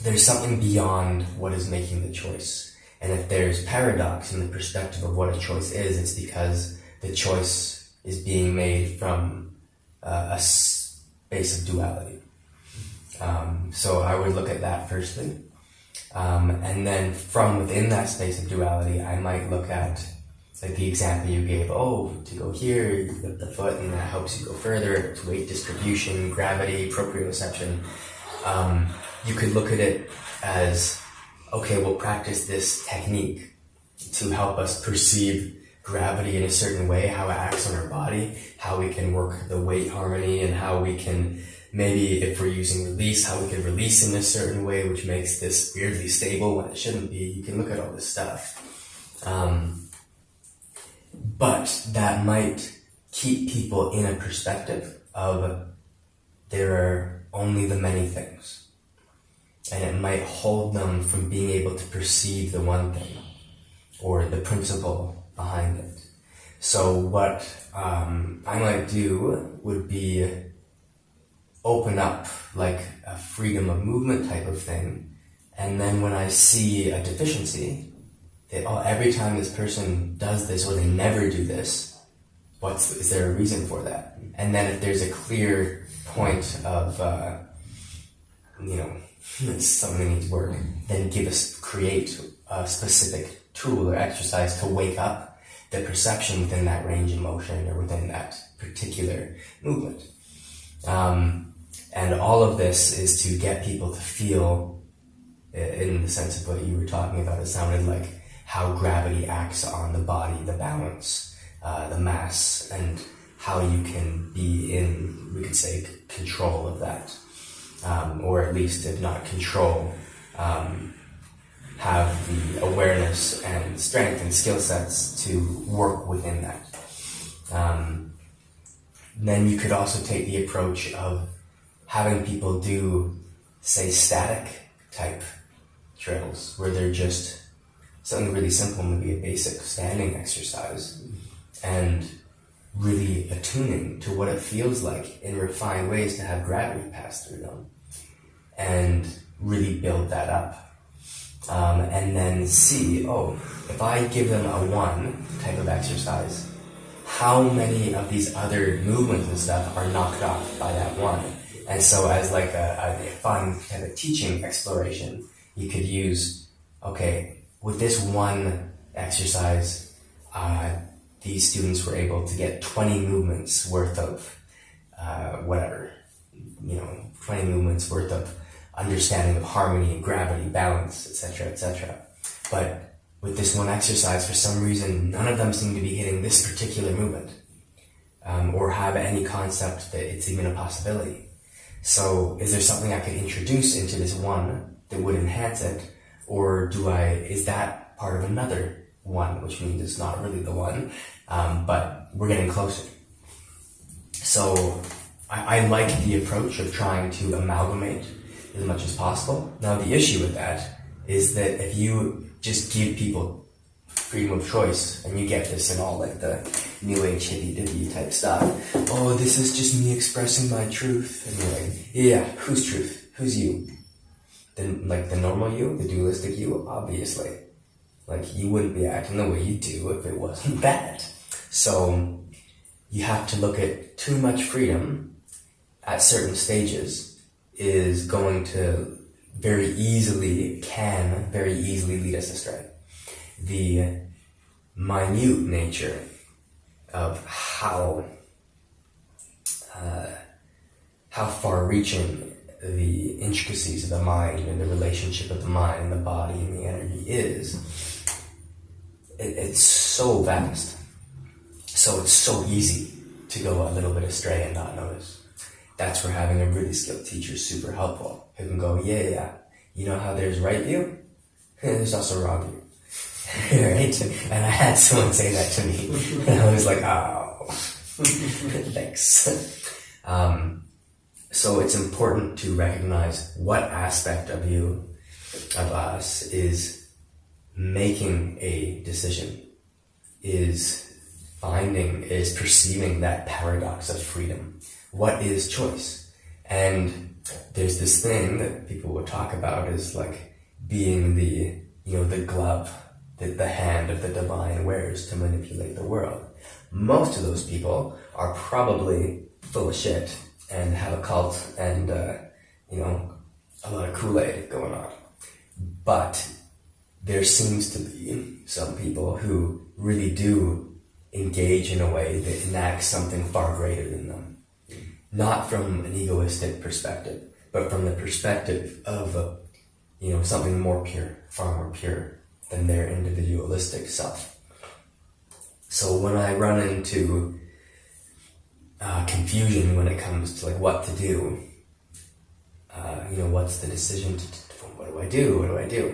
there's something beyond what is making the choice. And if there's paradox in the perspective of what a choice is, it's because the choice is being made from a space of duality. So I would look at that firstly. And then from within that space of duality, I might look at, like the example you gave, to go here, you lift the foot and that helps you go further. It's weight distribution, gravity, proprioception. You could look at it as, we'll practice this technique to help us perceive gravity in a certain way, how it acts on our body, how we can work the weight harmony, and how we can, maybe if we're using release, how we can release in a certain way, which makes this weirdly stable when it shouldn't be. You can look at all this stuff. But that might keep people in a perspective of there are only the many things. And it might hold them from being able to perceive the one thing or the principle behind it. So what I might do would be open up like a freedom of movement type of thing. And then when I see a deficiency, that every time this person does this or they never do this, is there a reason for that? And then if there's a clear point of, something needs work, then create a specific tool or exercise to wake up the perception within that range of motion or within that particular movement. And all of this is to get people to feel, in the sense of what you were talking about, it sounded like how gravity acts on the body, the balance, the mass, and how you can be in, we could say, control of that. Or at least, if not control, have the awareness and strength and skill sets to work within that. Then you could also take the approach of having people do, say, static type drills, where they're just something really simple, maybe a basic standing exercise, and really attuning to what it feels like in refined ways to have gravity pass through them, and really build that up. And then see, if I give them a one type of exercise, how many of these other movements and stuff are knocked off by that one? And so as like a fun kind of teaching exploration, you could use, with this one exercise, these students were able to get 20 movements worth of 20 20 movements worth of understanding of harmony and gravity, balance, etc., etc. But with this one exercise, for some reason, none of them seem to be hitting this particular movement, or have any concept that it's even a possibility. So is there something I could introduce into this one that would enhance it, or is that part of another one, which means it's not really the one, but we're getting closer. So I like the approach of trying to amalgamate as much as possible. Now the issue with that is that if you just give people freedom of choice, and you get this in all like the new age hippie dippy type stuff, oh, this is just me expressing my truth, and you're like, yeah, whose truth? Who's you? Then like the normal you, the dualistic you, obviously. Like you wouldn't be acting the way you do if it wasn't that. So you have to look at too much freedom at certain stages is going to very easily lead us astray. The minute nature of how far-reaching the intricacies of the mind and the relationship of the mind and the body and the energy is, it's so vast. So it's so easy to go a little bit astray and not notice. That's where having a really skilled teacher is super helpful. Who can go, yeah, you know how there's right view? There's also wrong view. Right? And I had someone say that to me, and I was like, oh, thanks. So it's important to recognize what aspect of us is making a decision, is perceiving that paradox of freedom. What is choice? And there's this thing that people will talk about is like being the glove that the hand of the divine wears to manipulate the world. Most of those people are probably full of shit and have a cult and, a lot of Kool-Aid going on. But there seems to be some people who really do engage in a way that enacts something far greater than them. Not from an egoistic perspective, but from the perspective of, something more pure, far more pure than their individualistic self. So when I run into confusion when it comes to like what to do, what's the decision what do I do?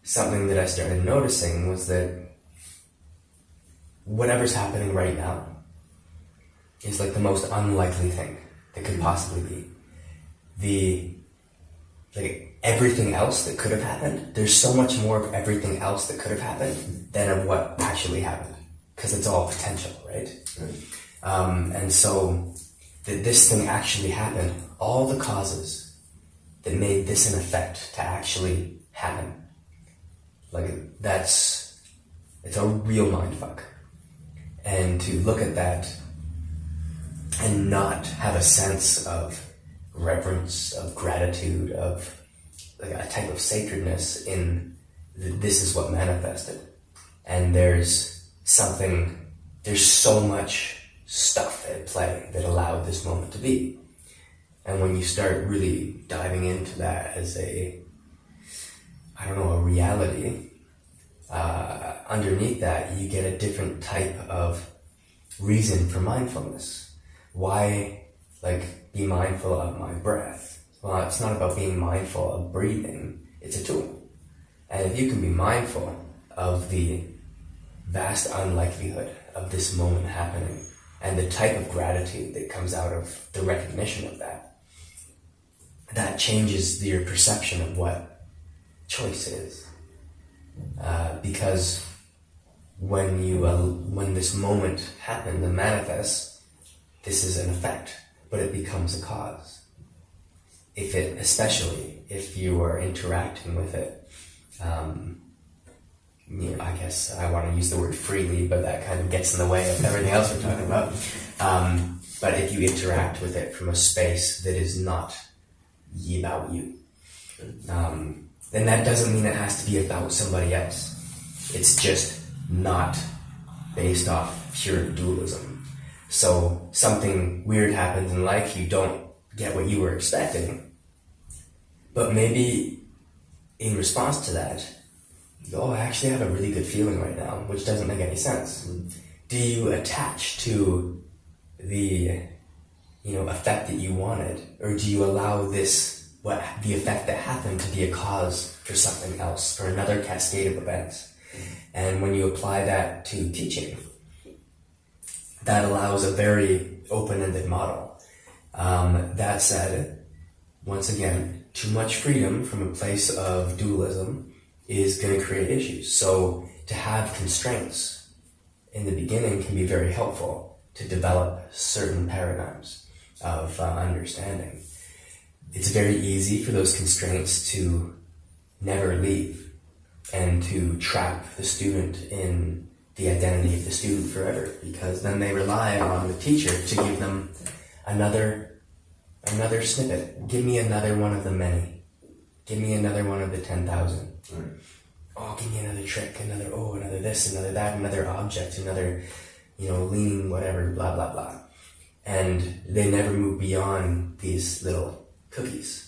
Something that I started noticing was that whatever's happening right now is like the most unlikely thing that could possibly be. Everything else that could have happened, there's so much more of everything else that could have happened than of what actually happened, because it's all potential, right? And so that this thing actually happened, all the causes that made this an effect to actually happen, it's a real mindfuck. And to look at that and not have a sense of reverence, of gratitude, of like a type of sacredness in this is what manifested. And there's so much stuff at play that allowed this moment to be. And when you start really diving into that as a reality, underneath that you get a different type of reason for mindfulness. Why, be mindful of my breath? Well, it's not about being mindful of breathing, it's a tool. And if you can be mindful of the vast unlikelihood of this moment happening and the type of gratitude that comes out of the recognition of that changes your perception of what choice is. Because when this moment happened and manifests, this is an effect, but it becomes a cause. Especially if you are interacting with it, I guess I want to use the word freely, but that kind of gets in the way of everything else we're talking about. But if you interact with it from a space that is not about you, then that doesn't mean it has to be about somebody else. It's just not based off pure dualism. So something weird happens in life, you don't get what you were expecting, but maybe in response to that, oh, I actually have a really good feeling right now, which doesn't make any sense. Do you attach to the effect that you wanted, or do you allow the effect that happened to be a cause for something else, for another cascade of events? And when you apply that to teaching, that allows a very open-ended model. That said, once again, too much freedom from a place of dualism is going to create issues. So to have constraints in the beginning can be very helpful to develop certain paradigms of understanding. It's very easy for those constraints to never leave and to trap the student in the identity of the student forever, because then they rely on the teacher to give them another snippet. Give me another one of the many. Give me another one of the 10,000. Right. Oh, give me another trick, another this, another that, another object, another, leaning, whatever, blah, blah, blah. And they never move beyond these little cookies.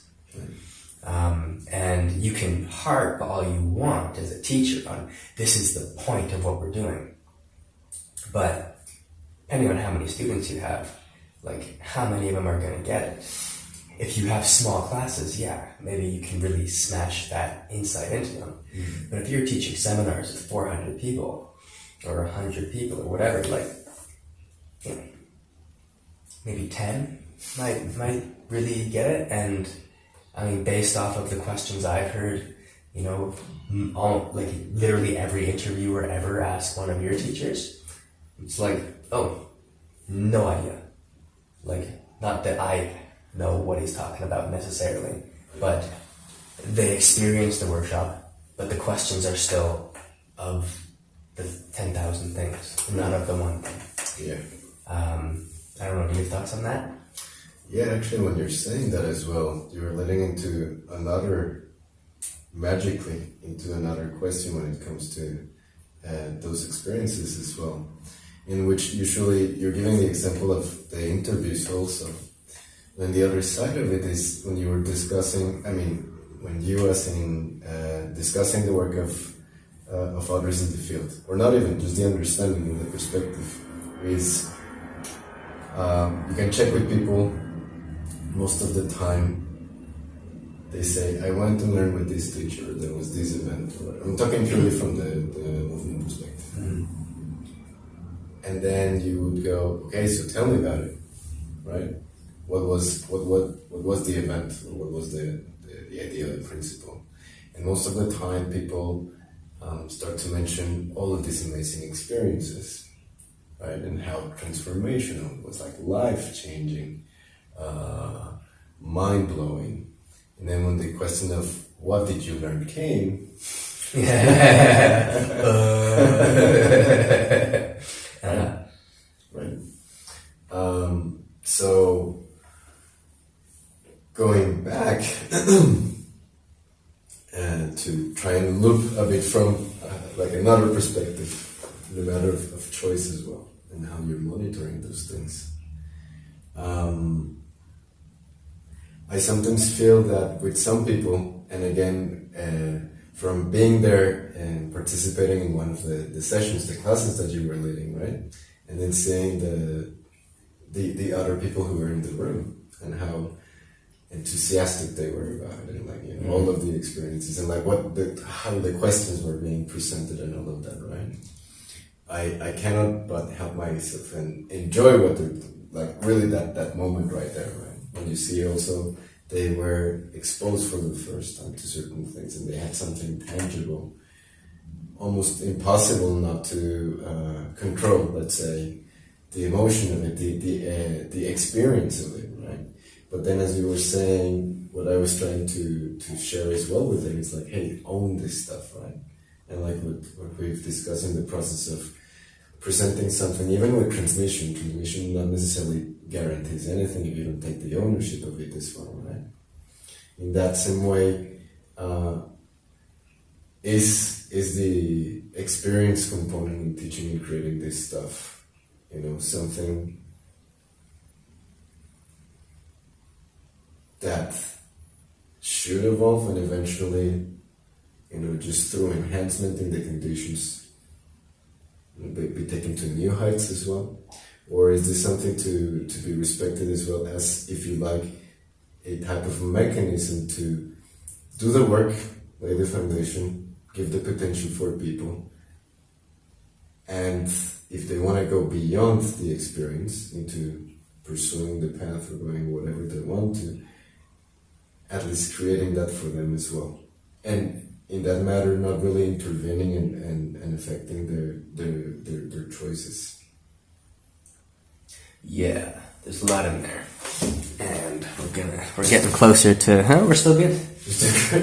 And you can harp all you want as a teacher on this is the point of what we're doing. But depending on how many students you have, like how many of them are going to get it? If you have small classes, maybe you can really smash that insight into them. Mm-hmm. But if you're teaching seminars with 400 people or 100 people or whatever, maybe 10 might really get it. And I mean, based off of the questions I've heard, literally every interviewer ever asked one of your teachers, it's like, oh, no idea. Not that I know what he's talking about necessarily, but they experienced the workshop, but the questions are still of the 10,000 things, not of the one thing. Yeah. I don't know, do you have thoughts on that? Yeah, actually, when you're saying that as well, you're letting magically into another question when it comes to those experiences as well, in which usually you're giving the example of the interviews also. Then the other side of it is when you were discussing, when you as in discussing the work of others in the field, or not even just the understanding and the perspective, is you can check with people. Most of the time they say, I want to learn with this teacher, there was this event. I'm talking purely from the movement perspective. Mm-hmm. And then you would go, okay, so tell me about it, right? What was the event, or what was the idea, the principle? And most of the time people start to mention all of these amazing experiences, right? And how transformational it was, like life-changing, mind-blowing. And then when the question of what did you learn came, right? So going back to try and look a bit from another perspective, the matter of choice as well, and how you're monitoring those things. I sometimes feel that with some people, and again, from being there and participating in one of the sessions, the classes that you were leading, right? And then seeing the other people who were in the room and how enthusiastic they were about it, and all of the experiences, and how the questions were being presented and all of that, right? I cannot but help myself and enjoy what they're really that moment right there, right? When you see also they were exposed for the first time to certain things, and they had something tangible, almost impossible not to control, let's say, the emotion of it, the experience of it, right? But then, as you were saying, what I was trying to share as well with them is hey, own this stuff, right? And what we've discussed in the process of presenting something, even with transmission not necessarily guarantees anything if you don't take the ownership of it as well, right? In that same way, is the experience component in teaching and creating this stuff, something that should evolve and eventually, just through enhancement in the conditions, be taken to new heights as well? Or is this something to be respected as well as, if you like, a type of mechanism to do the work, lay the foundation, give the potential for people, and if they want to go beyond the experience into pursuing the path or going whatever they want to, at least creating that for them as well. And in that matter, not really intervening and affecting their choices. Yeah, there's a lot in there. And we're getting closer to, we're still good?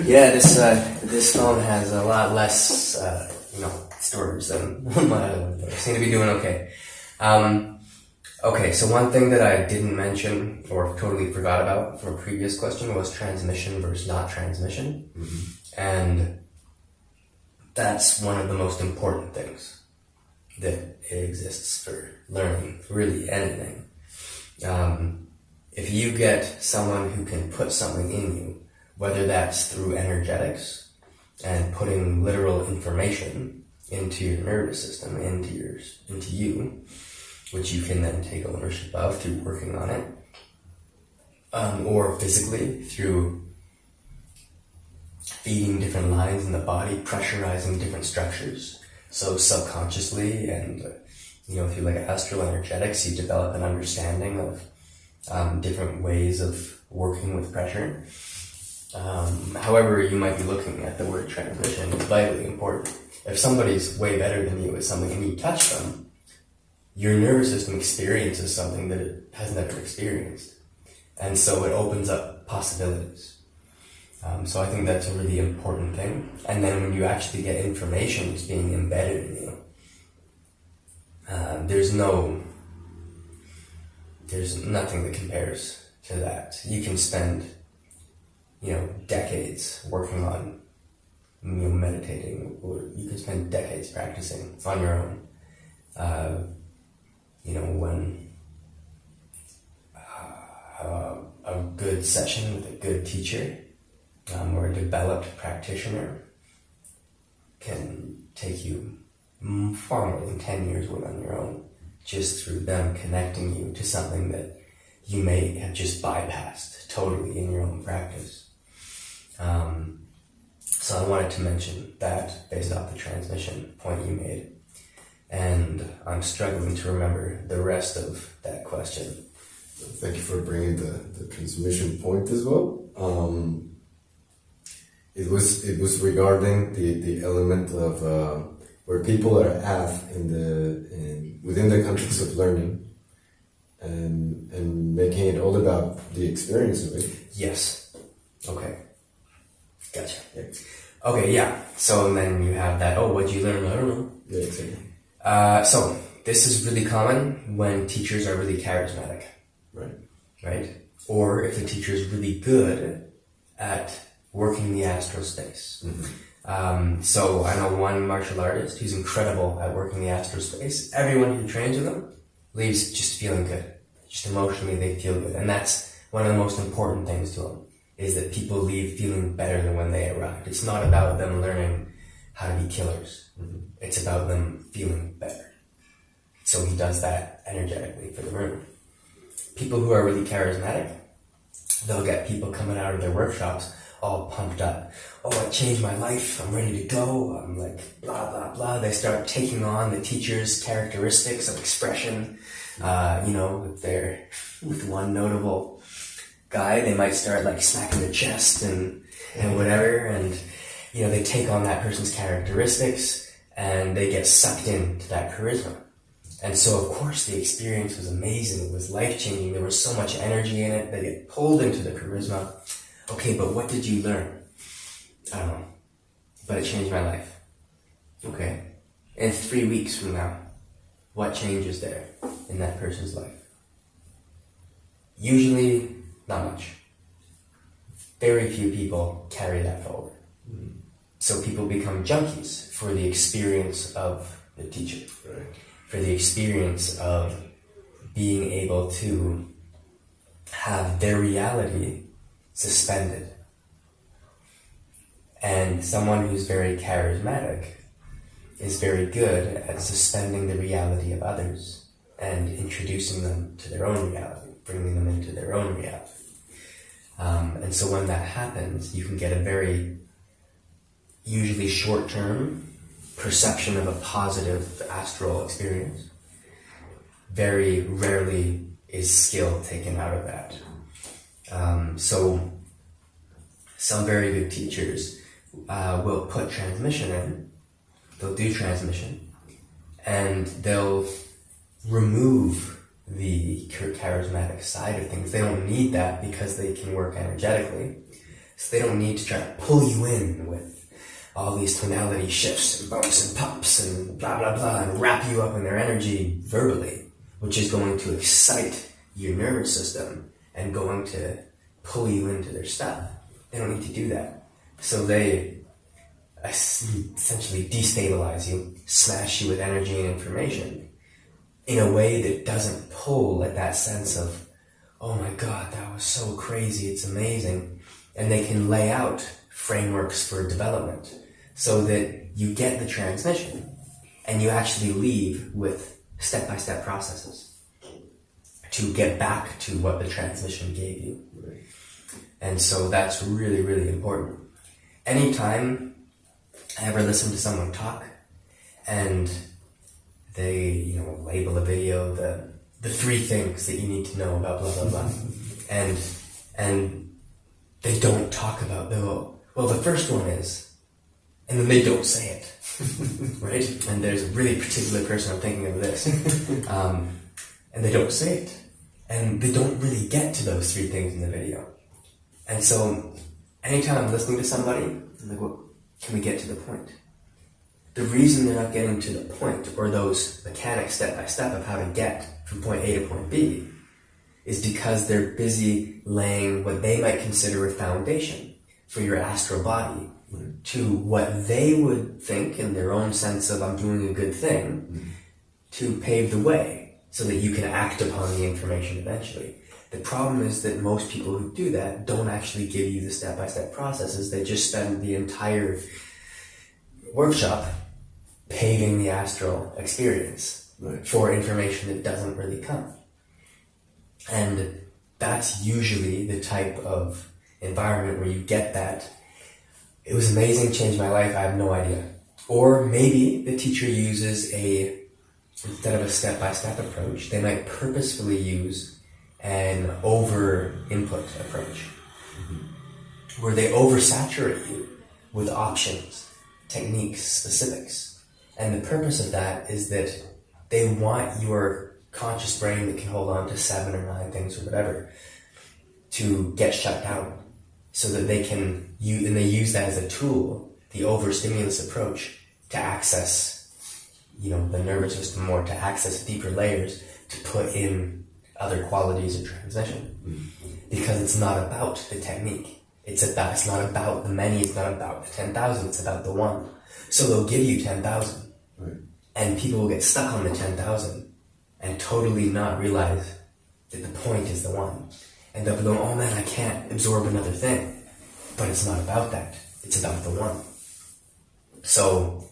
Yeah, this phone has a lot less, storage than my other one, but I seem to be doing okay. Okay, so one thing that I didn't mention or totally forgot about from a previous question was transmission versus not transmission. Mm-hmm. And that's one of the most important things that exists for learning really anything. If you get someone who can put something in you, whether that's through energetics and putting literal information into your nervous system, into you, which you can then take ownership of through working on it, or physically through feeding different lines in the body, pressurizing different structures. So subconsciously and through like astral energetics, you develop an understanding of different ways of working with pressure. However you might be looking at the word transmission, it's vitally important. If somebody's way better than you at something and you touch them, your nervous system experiences something that it has never experienced. And so it opens up possibilities. So I think that's a really important thing. And then when you actually get information that's being embedded in you, there's nothing that compares to that. You can spend, decades working on, meditating, or you can spend decades practicing on your own. When a good session with a good teacher or a developed practitioner can take you far more than 10 years work on your own, just through them connecting you to something that you may have just bypassed totally in your own practice. So I wanted to mention that based off the transmission point you made. And I'm struggling to remember the rest of that question. Thank you for bringing the transmission point as well. It was regarding the element of where people are at within the context of learning, and making it all about the experience of it. Yes. Okay. Gotcha. Yeah. Okay. Yeah. So then you have that. Oh, what'd you learn? I don't know. Yeah. Exactly. So this is really common when teachers are really charismatic. Right? Or if the teacher is really good at working the astral space. Mm-hmm. So I know one martial artist who's incredible at working the astral space. Everyone who trains with him leaves just feeling good. Just emotionally they feel good. And that's one of the most important things to them, is that people leave feeling better than when they arrived. It's not about them learning how to be killers. Mm-hmm. It's about them feeling better. So he does that energetically for the room. People who are really charismatic, they'll get people coming out of their workshops all pumped up. Oh, I changed my life. I'm ready to go. I'm like, blah, blah, blah. They start taking on the teacher's characteristics of expression. With one notable guy, they might start like smacking their chest and whatever. And, they take on that person's characteristics and they get sucked into that charisma. And so, of course, the experience was amazing. It was life-changing. There was so much energy in it. They get pulled into the charisma. Okay, but what did you learn? I don't know. But it changed my life. Okay. And 3 weeks from now, what changes there in that person's life? Usually, not much. Very few people carry that forward. Mm. So people become junkies for the experience of the teacher. Right. For the experience of being able to have their reality suspended. And someone who's very charismatic is very good at suspending the reality of others and introducing them to their own reality, bringing them into their own reality. And so when that happens, you can get a very, usually short-term perception of a positive astral experience. Very rarely is skill taken out of that. So some very good teachers will put transmission in, they'll do transmission, and they'll remove the charismatic side of things. They don't need that because they can work energetically. So they don't need to try to pull you in with all these tonality shifts and bumps and pops and blah, blah, blah, and wrap you up in their energy verbally, which is going to excite your nervous system and going to pull you into their stuff. They don't need to do that. So they essentially destabilize you, smash you with energy and information in a way that doesn't pull at that sense of, oh my God, that was so crazy, it's amazing. And they can lay out frameworks for development so that you get the transmission and you actually leave with step-by-step processes to get back to what the transmission gave you. And so that's really, really important. Anytime I ever listen to someone talk and they, label a video the 3 things that you need to know about blah, blah, blah. and they don't talk about, the first one is, and then they don't say it, right? And there's a really particular person I'm thinking of this, and they don't say it. And they don't really get to those 3 things in the video. And so anytime I'm listening to somebody, I'm like, well, can we get to the point? The reason they're not getting to the point, or those mechanics step by step of how to get from point A to point B, is because they're busy laying what they might consider a foundation for your astral body to what they would think in their own sense of, I'm doing a good thing, to pave the way so that you can act upon the information eventually. The problem is that most people who do that don't actually give you the step-by-step processes. They just spend the entire workshop paving the astral experience for information that doesn't really come. And that's usually the type of environment where you get that. It was amazing, changed my life, I have no idea. Or maybe the teacher uses instead of a step-by-step approach, they might purposefully use an over-input approach, where they oversaturate you with options, techniques, specifics. And the purpose of that is that they want your conscious brain that can hold on to 7 or 9 things or whatever to get shut down, so that they can and they use that as a tool, the overstimulus approach, to access the nervous system more, to access deeper layers, to put in other qualities of transmission. Because it's not about the technique. It's not about the many, it's not about the 10,000, it's about the one. So they'll give you 10,000. And people will get stuck on the 10,000 and totally not realize that the point is the one. And they'll be going, oh man, I can't absorb another thing. But it's not about that. It's about the one. So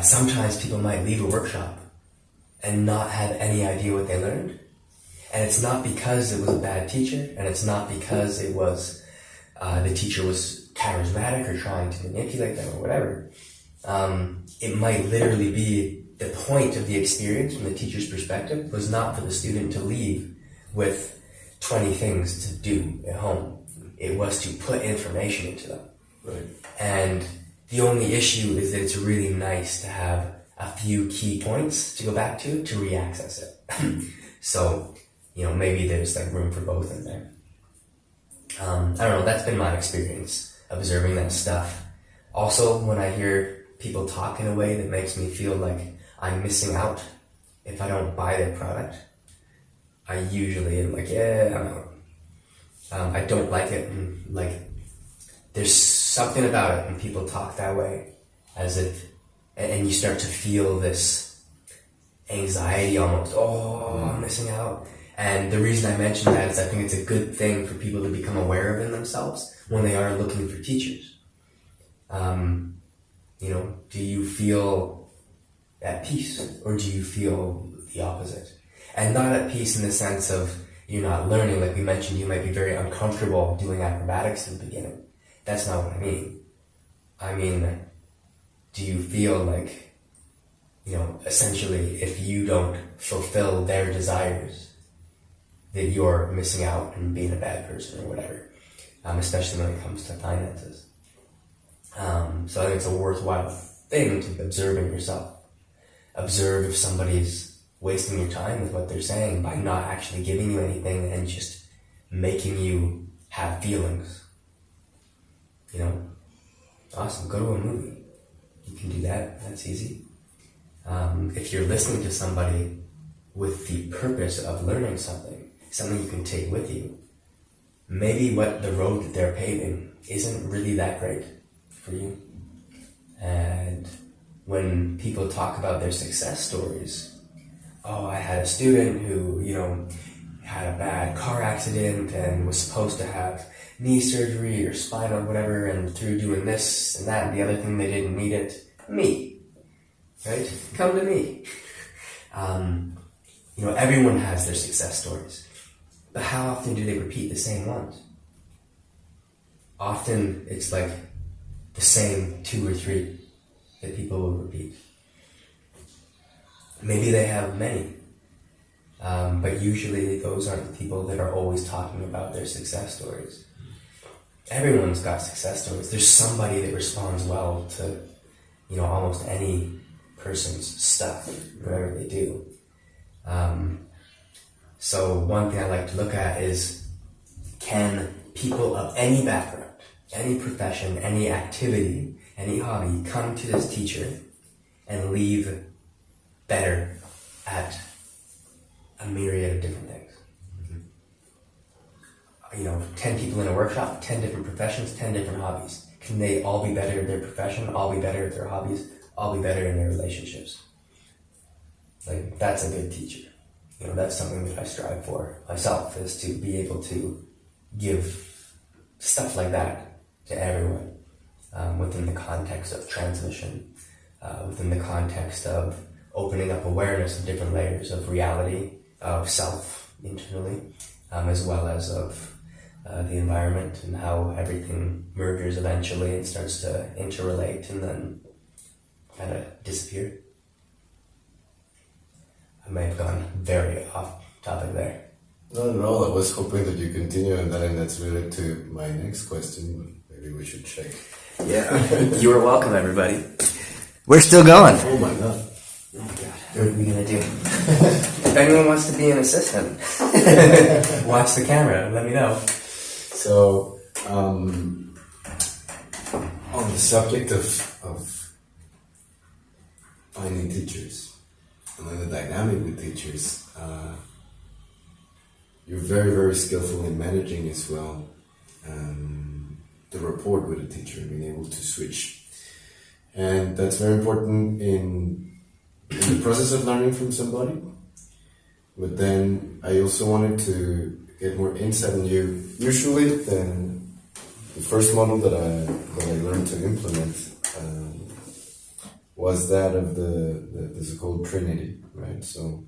sometimes people might leave a workshop and not have any idea what they learned. And it's not because it was a bad teacher, and it's not because it was the teacher was charismatic or trying to manipulate them or whatever. It might literally be the point of the experience from the teacher's perspective was not for the student to leave with 20 things to do at home. It was to put information into them. Right. And the only issue is that it's really nice to have a few key points to go back to re-access it. So, maybe there's room for both in there. I don't know, that's been my experience observing that stuff. Also, when I hear people talk in a way that makes me feel like I'm missing out if I don't buy their product, I usually am like, yeah, I'm out. I don't like it. And, there's something about it when people talk that way, as if, and you start to feel this anxiety almost, I'm missing out. And the reason I mention that is I think it's a good thing for people to become aware of in themselves when they are looking for teachers. Do you feel at peace, or do you feel the opposite? And not at peace in the sense of you're not learning. Like we mentioned, you might be very uncomfortable doing acrobatics in the beginning. That's not what I mean. I mean, do you feel like, essentially, if you don't fulfill their desires, that you're missing out and being a bad person or whatever, especially when it comes to finances. So I think it's a worthwhile thing to observe in yourself. Observe if somebody's wasting your time with what they're saying by not actually giving you anything and just making you have feelings. Awesome, go to a movie. You can do that, that's easy. If you're listening to somebody with the purpose of learning something you can take with you, maybe what the road that they're paving isn't really that great for you. And when people talk about their success stories, I had a student who, had a bad car accident and was supposed to have knee surgery or spinal whatever, and through doing this and that and the other thing, they didn't need it. Me. Right? Come to me. Everyone has their success stories. But how often do they repeat the same ones? Often it's like the same 2 or 3 that people will repeat. Maybe they have many. But usually those aren't the people that are always talking about their success stories. Everyone's got success stories. There's somebody that responds well to, almost any person's stuff, whatever they do. So one thing I like to look at is, can people of any background, any profession, any activity, any hobby come to this teacher and leave better at a myriad of different things? 10 people in a workshop, 10 different professions, 10 different hobbies. Can they all be better at their profession, all be better at their hobbies, all be better in their relationships? Like, that's a good teacher. That's something that I strive for myself, is to be able to give stuff like that to everyone, within the context of transmission, within the context of opening up awareness of different layers of reality, of self internally, as well as of the environment and how everything merges eventually and starts to interrelate and then kind of disappear. I may have gone very off topic there. Not at all. I was hoping that you continue on that, and that's related to my next question, but maybe we should check. Yeah. You are welcome, everybody. We're still going. Oh my god. Oh my god. What are we going to do? If anyone wants to be an assistant, watch the camera. Let me know. So, on the subject of finding teachers, and then the dynamic with teachers, you're very, very skillful in managing as well the rapport with a teacher, being able to switch. And that's very important in the process of learning from somebody. But then I also wanted to get more insight on you. Usually, then the first model that I learned to implement was that of the so-called Trinity, right? So,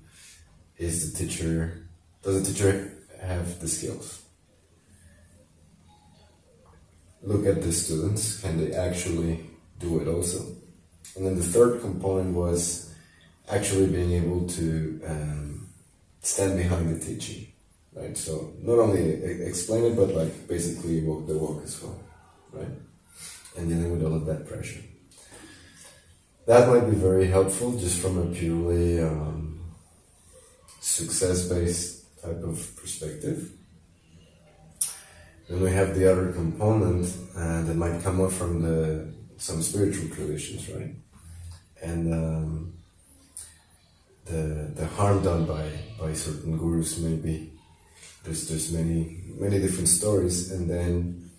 does the teacher have the skills? Look at the students, can they actually do it also? And then the third component was actually being able to stand behind the teaching, right? So not only explain it, but like basically walk the walk as well, right? And dealing with all of that pressure. That might be very helpful just from a purely success-based type of perspective. Then we have the other component that might come up from some spiritual traditions, right? And the harm done by certain gurus, maybe. There's many different stories, and then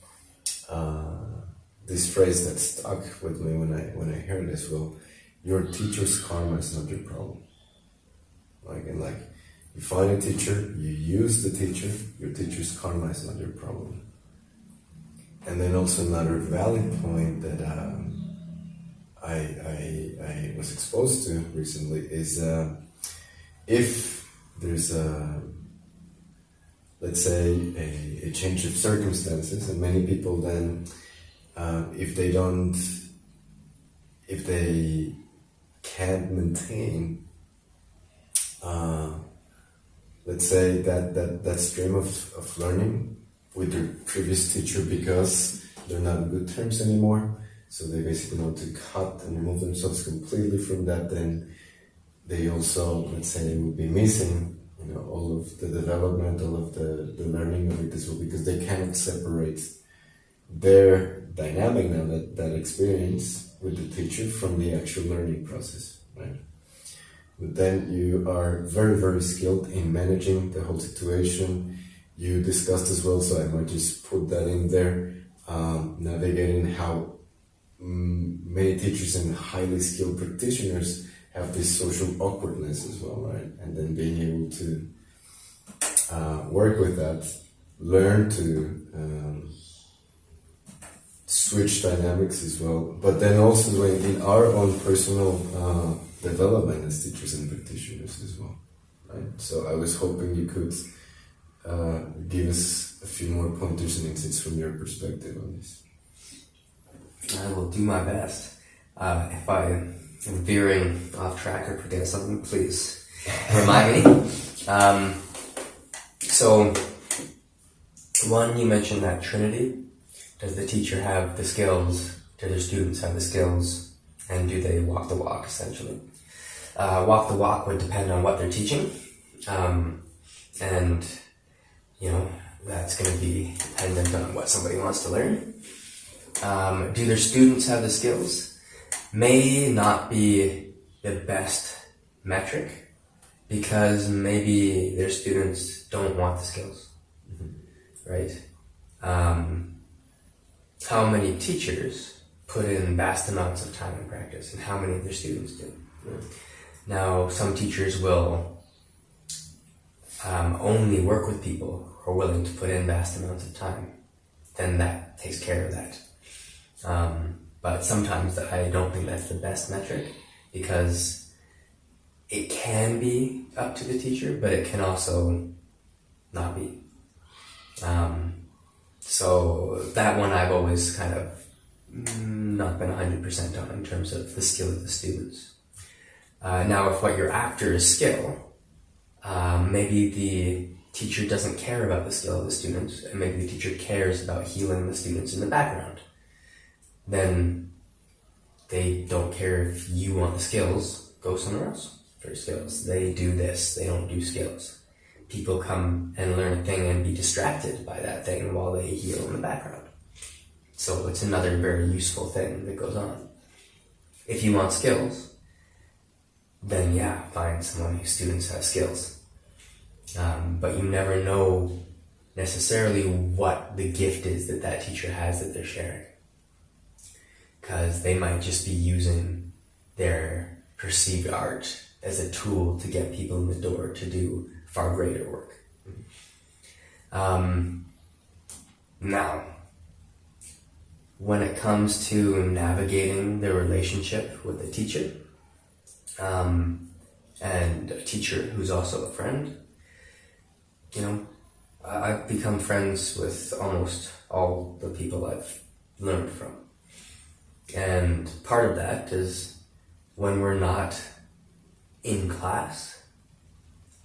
this phrase that stuck with me when I heard this: well, your teacher's karma is not your problem. You find a teacher, you use the teacher, your teacher's karma is not your problem. And then also another valid point that I was exposed to recently is if there's let's say a change of circumstances, and many people then if they can't maintain let's say that stream of learning with their previous teacher because they're not on good terms anymore, so they basically want to cut and remove themselves completely from that, then they also, let's say, will be missing all of the development, all of the learning of it as well, because they cannot separate their dynamic now, that experience with the teacher from the actual learning process, right? But then you are very, very skilled in managing the whole situation. You discussed as well, so I might just put that in there, navigating how many teachers and highly skilled practitioners have this social awkwardness as well, right? And then being able to work with that, learn to switch dynamics as well, but then also in our own personal development as teachers and practitioners as well, right? So I was hoping you could give us a few more pointers and insights from your perspective on this. I will do my best. If I am veering off track or forget something, please remind me. So, one, you mentioned that Trinity. Does the teacher have the skills? Do their students have the skills? And do they walk the walk, essentially? Walk the walk would depend on what they're teaching. And, that's going to be dependent on what somebody wants to learn. Do their students have the skills? May not be the best metric, because maybe their students don't want the skills, right? How many teachers put in vast amounts of time and practice, and how many of their students do? Right. Now, some teachers will only work with people who are willing to put in vast amounts of time. Then that takes care of that. But sometimes I don't think that's the best metric, because it can be up to the teacher, but it can also not be. So that one I've always kind of not been 100% on in terms of the skill of the students. Now, if what you're after is skill, maybe the teacher doesn't care about the skill of the students, and maybe the teacher cares about healing the students in the background. Then they don't care if you want the skills, go somewhere else for skills. They do this, they don't do skills. People come and learn a thing and be distracted by that thing while they heal in the background. So it's another very useful thing that goes on. If you want skills, then yeah, find someone whose students have skills. But you never know necessarily what the gift is that teacher has that they're sharing. Because they might just be using their perceived art as a tool to get people in the door to do far greater work. Now, when it comes to navigating the relationship with a teacher, and a teacher who's also a friend, I've become friends with almost all the people I've learned from. And part of that is when we're not in class,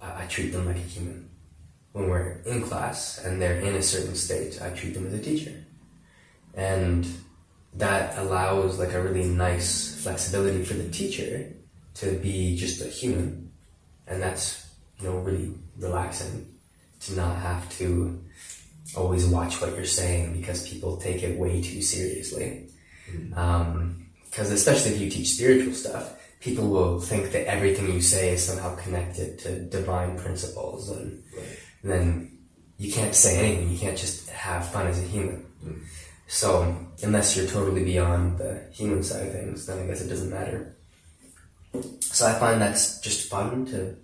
I treat them like a human. When we're in class and they're in a certain state, I treat them as a teacher. And that allows like a really nice flexibility for the teacher to be just a human. And that's, really relaxing to not have to always watch what you're saying because people take it way too seriously. Because especially if you teach spiritual stuff, people will think that everything you say is somehow connected to divine principles, and then you can't say anything. You can't just have fun as a human. So unless you're totally beyond the human side of things, then I guess it doesn't matter. So I find that's just fun to,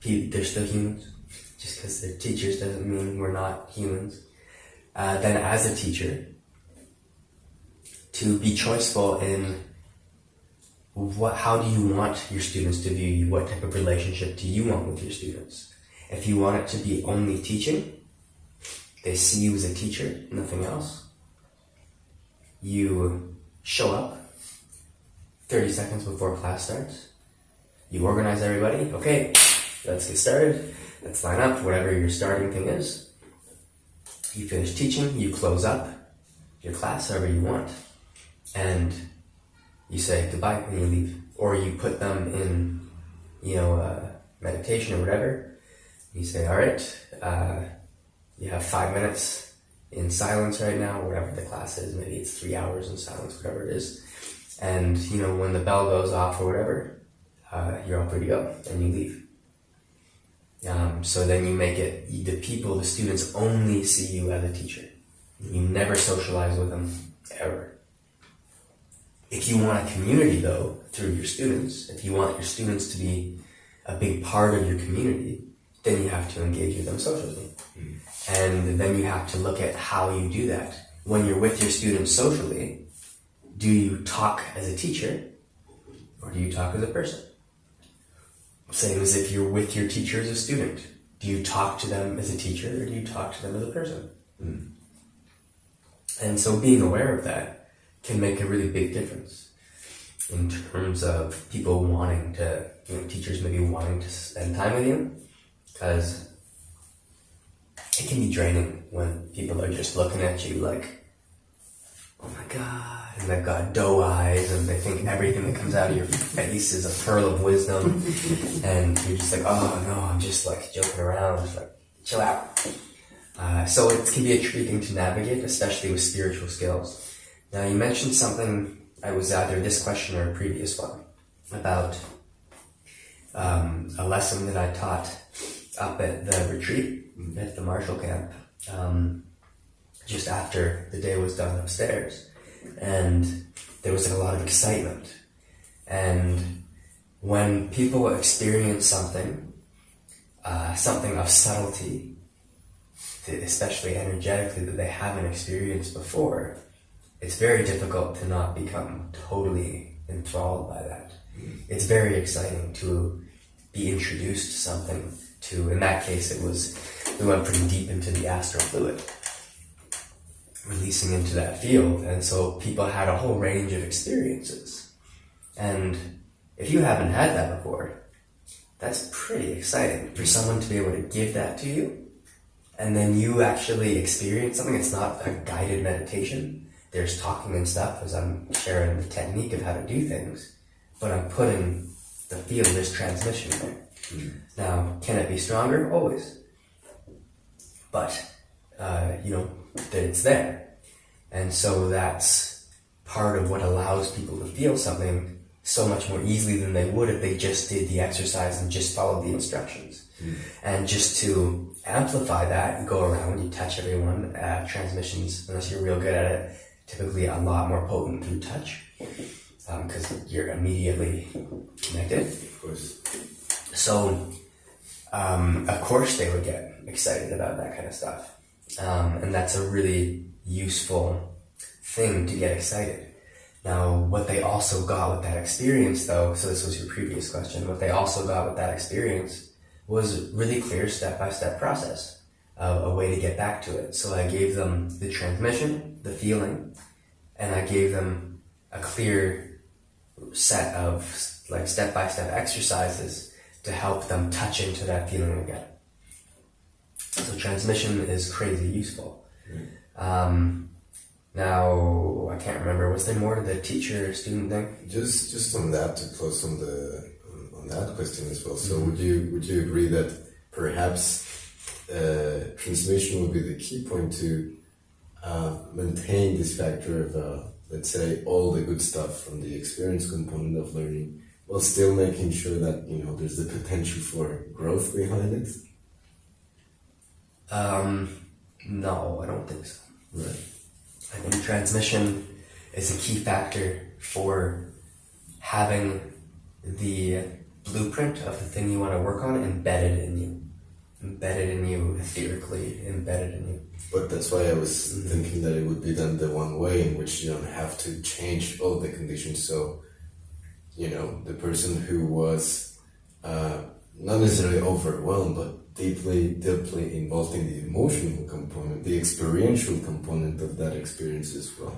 they're still humans. Just because they're teachers doesn't mean we're not humans. Then as a teacher, to be choiceful in how do you want your students to view you? What type of relationship do you want with your students? If you want it to be only teaching, they see you as a teacher, nothing else. You show up 30 seconds before class starts. You organize everybody. Okay, let's get started. Let's line up, whatever your starting thing is. You finish teaching, you close up your class however you want, and you say goodbye and you leave. Or you put them in, meditation or whatever. You say, all right, you have 5 minutes in silence right now, whatever the class is. Maybe it's 3 hours in silence, whatever it is. And, when the bell goes off or whatever, you're all free to go and you leave. So then you make it, the students only see you as a teacher. You never socialize with them, ever. If you want a community, though, through your students, if you want your students to be a big part of your community, then you have to engage with them socially. And then you have to look at how you do that. When you're with your students socially, do you talk as a teacher or do you talk as a person? Same as if you're with your teacher as a student. Do you talk to them as a teacher or do you talk to them as a person? And so being aware of that can make a really big difference in terms of people wanting to, teachers maybe wanting to spend time with you, because it can be draining when people are just looking at you like, oh my God, and they've got doe eyes and they think everything that comes out of your face is a pearl of wisdom, and you're just like, oh no, I'm just like joking around, just like, chill out. So it can be a tricky thing to navigate, especially with spiritual skills. Now you mentioned something, it was either this question or a previous one, about a lesson that I taught up at the retreat, at the Marshall camp, just after the day was done upstairs. And there was a lot of excitement. And when people experience something of subtlety, especially energetically, that they haven't experienced before, it's very difficult to not become totally enthralled by that. It's very exciting to be introduced to something, in that case we went pretty deep into the astral fluid, releasing into that field, and so people had a whole range of experiences. And if you haven't had that before, that's pretty exciting for someone to be able to give that to you, and then you actually experience something. It's not a guided meditation. There's talking and stuff as I'm sharing the technique of how to do things, but I'm putting the field, there's transmission there. Now, can it be stronger? Always. But, it's there. And so that's part of what allows people to feel something so much more easily than they would if they just did the exercise and just followed the instructions. And just to amplify that, you go around, you touch everyone. Transmissions, unless you're real good at it, typically a lot more potent through touch, because you're immediately connected. Of course. So, of course they would get excited about that kind of stuff. And that's a really useful thing to get excited. Now, what they also got with that experience, though, so this was your previous question, what they also got with that experience was really clear step-by-step process, a way to get back to it. So I gave them the transmission, the feeling, and I gave them a clear set of like step-by-step exercises to help them touch into that feeling again. So transmission is crazy useful. Now, I can't remember, was there more to the teacher-student thing? Just on that, to close on that question as well. So would you agree that perhaps transmission would be the key point to maintain this factor of, let's say, all the good stuff from the experience component of learning, while still making sure that, there's the potential for growth behind it? No, I don't think so. Right. I think transmission is a key factor for having the blueprint of the thing you want to work on embedded in you. Embedded in you, etherically embedded in you. But that's why I was thinking that it would be done the one way, in which you don't have to change all the conditions. So, the person who was not necessarily overwhelmed, but deeply involved in the emotional component, the experiential component of that experience as well.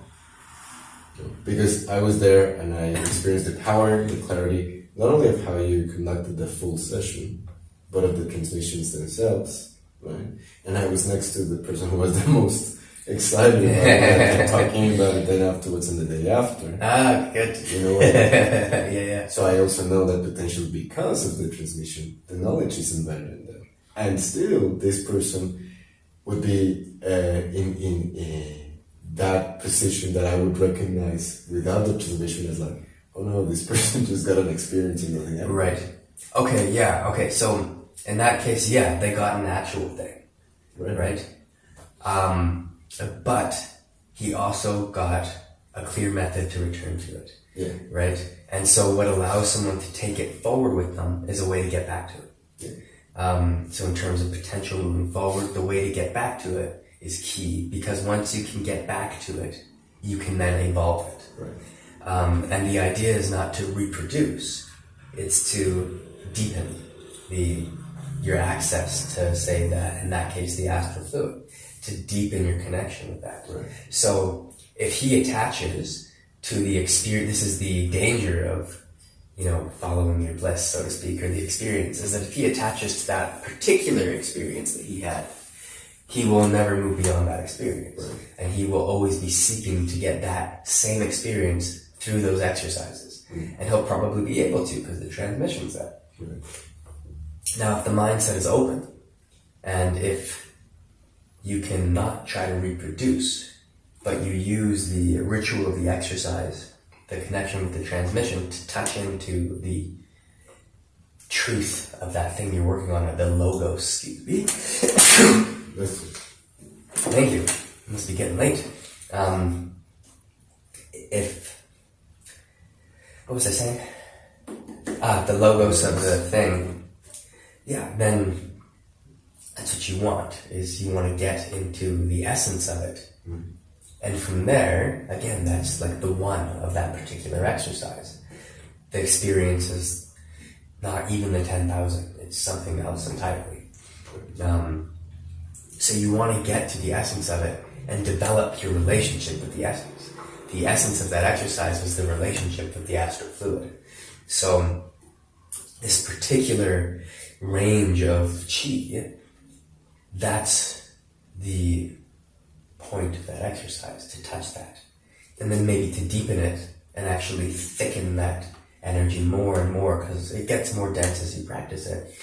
Because I was there and I experienced the power, the clarity, not only of how you conducted the full session, but of the transmissions themselves, right? And I was next to the person who was the most excited about it, talking about it then afterwards and the day after. Ah, good. You know what I mean? Yeah. So I also know that potentially because of the transmission, the knowledge is embedded in them. And still, this person would be in that position that I would recognize without the transmission as like, oh no, this person just got an experience and nothing else. Right. Okay, yeah, okay. So in that case, yeah, they got an actual thing. Right? But he also got a clear method to return to it. Yeah. Right? And so what allows someone to take it forward with them is a way to get back to it. Yeah. So in terms of potential moving forward, the way to get back to it is key, because once you can get back to it, you can then evolve it. Right. And the idea is not to reproduce, it's to deepen your access to, say, that in that case, the astral fluid, to deepen your connection with that. Right. So if he attaches to the experience, this is the danger of, following your bliss, so to speak, or the experience, is that if he attaches to that particular experience that he had, he will never move beyond that experience. Right. And he will always be seeking to get that same experience through those exercises. And he'll probably be able to, because the transmission's there. Right. Now, if the mindset is open, and if you cannot try to reproduce, but you use the ritual of the exercise, the connection with the transmission, to touch into the truth of that thing you're working on, the logos, excuse me. Thank you. It must be getting late. What was I saying? The logos of the thing. Yeah, then that's what you want, is you want to get into the essence of it. And from there, again, that's like the one of that particular exercise. The experience is not even the 10,000. It's something else entirely. So you want to get to the essence of it and develop your relationship with the essence. The essence of that exercise was the relationship with the astral fluid. So this particular range of chi, that's the point of that exercise, to touch that. And then maybe to deepen it and actually thicken that energy more and more, because it gets more dense as you practice it.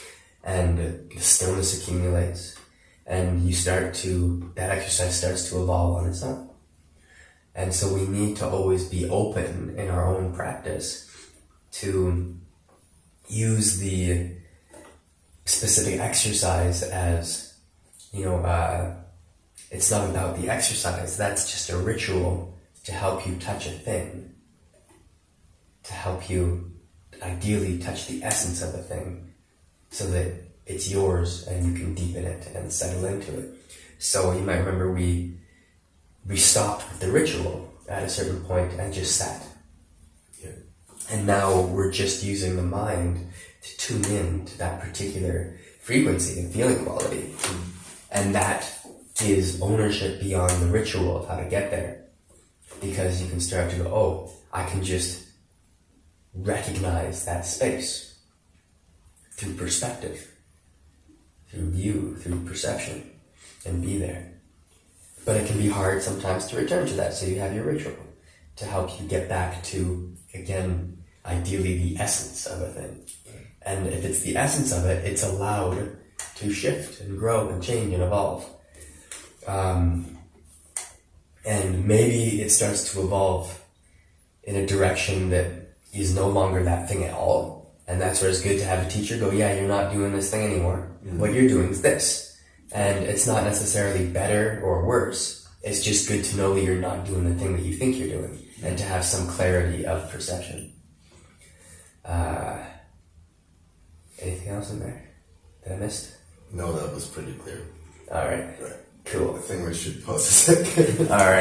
And the stillness accumulates. And that exercise starts to evolve on its own. And so we need to always be open in our own practice to use the specific exercise as, it's not about the exercise, that's just a ritual to help you touch a thing, to help you ideally touch the essence of a thing, so that it's yours and you can deepen it and settle into it. So you might remember we stopped with the ritual at a certain point and just sat. Yeah. And now we're just using the mind to tune in to that particular frequency and feeling quality. And that gives ownership beyond the ritual of how to get there. Because you can start to go, oh, I can just recognize that space through perspective, through view, through perception, and be there. But it can be hard sometimes to return to that, so you have your ritual to help you get back to, again, ideally the essence of a thing. And if it's the essence of it, it's allowed to shift and grow and change and evolve. And maybe it starts to evolve in a direction that is no longer that thing at all. And that's where it's good to have a teacher go, yeah, you're not doing this thing anymore. What you're doing is this. And it's not necessarily better or worse. It's just good to know that you're not doing the thing that you think you're doing, and to have some clarity of perception. Anything else in there that I missed? No, that was pretty clear. All right. Right. Cool. I think we should pause a second. All right.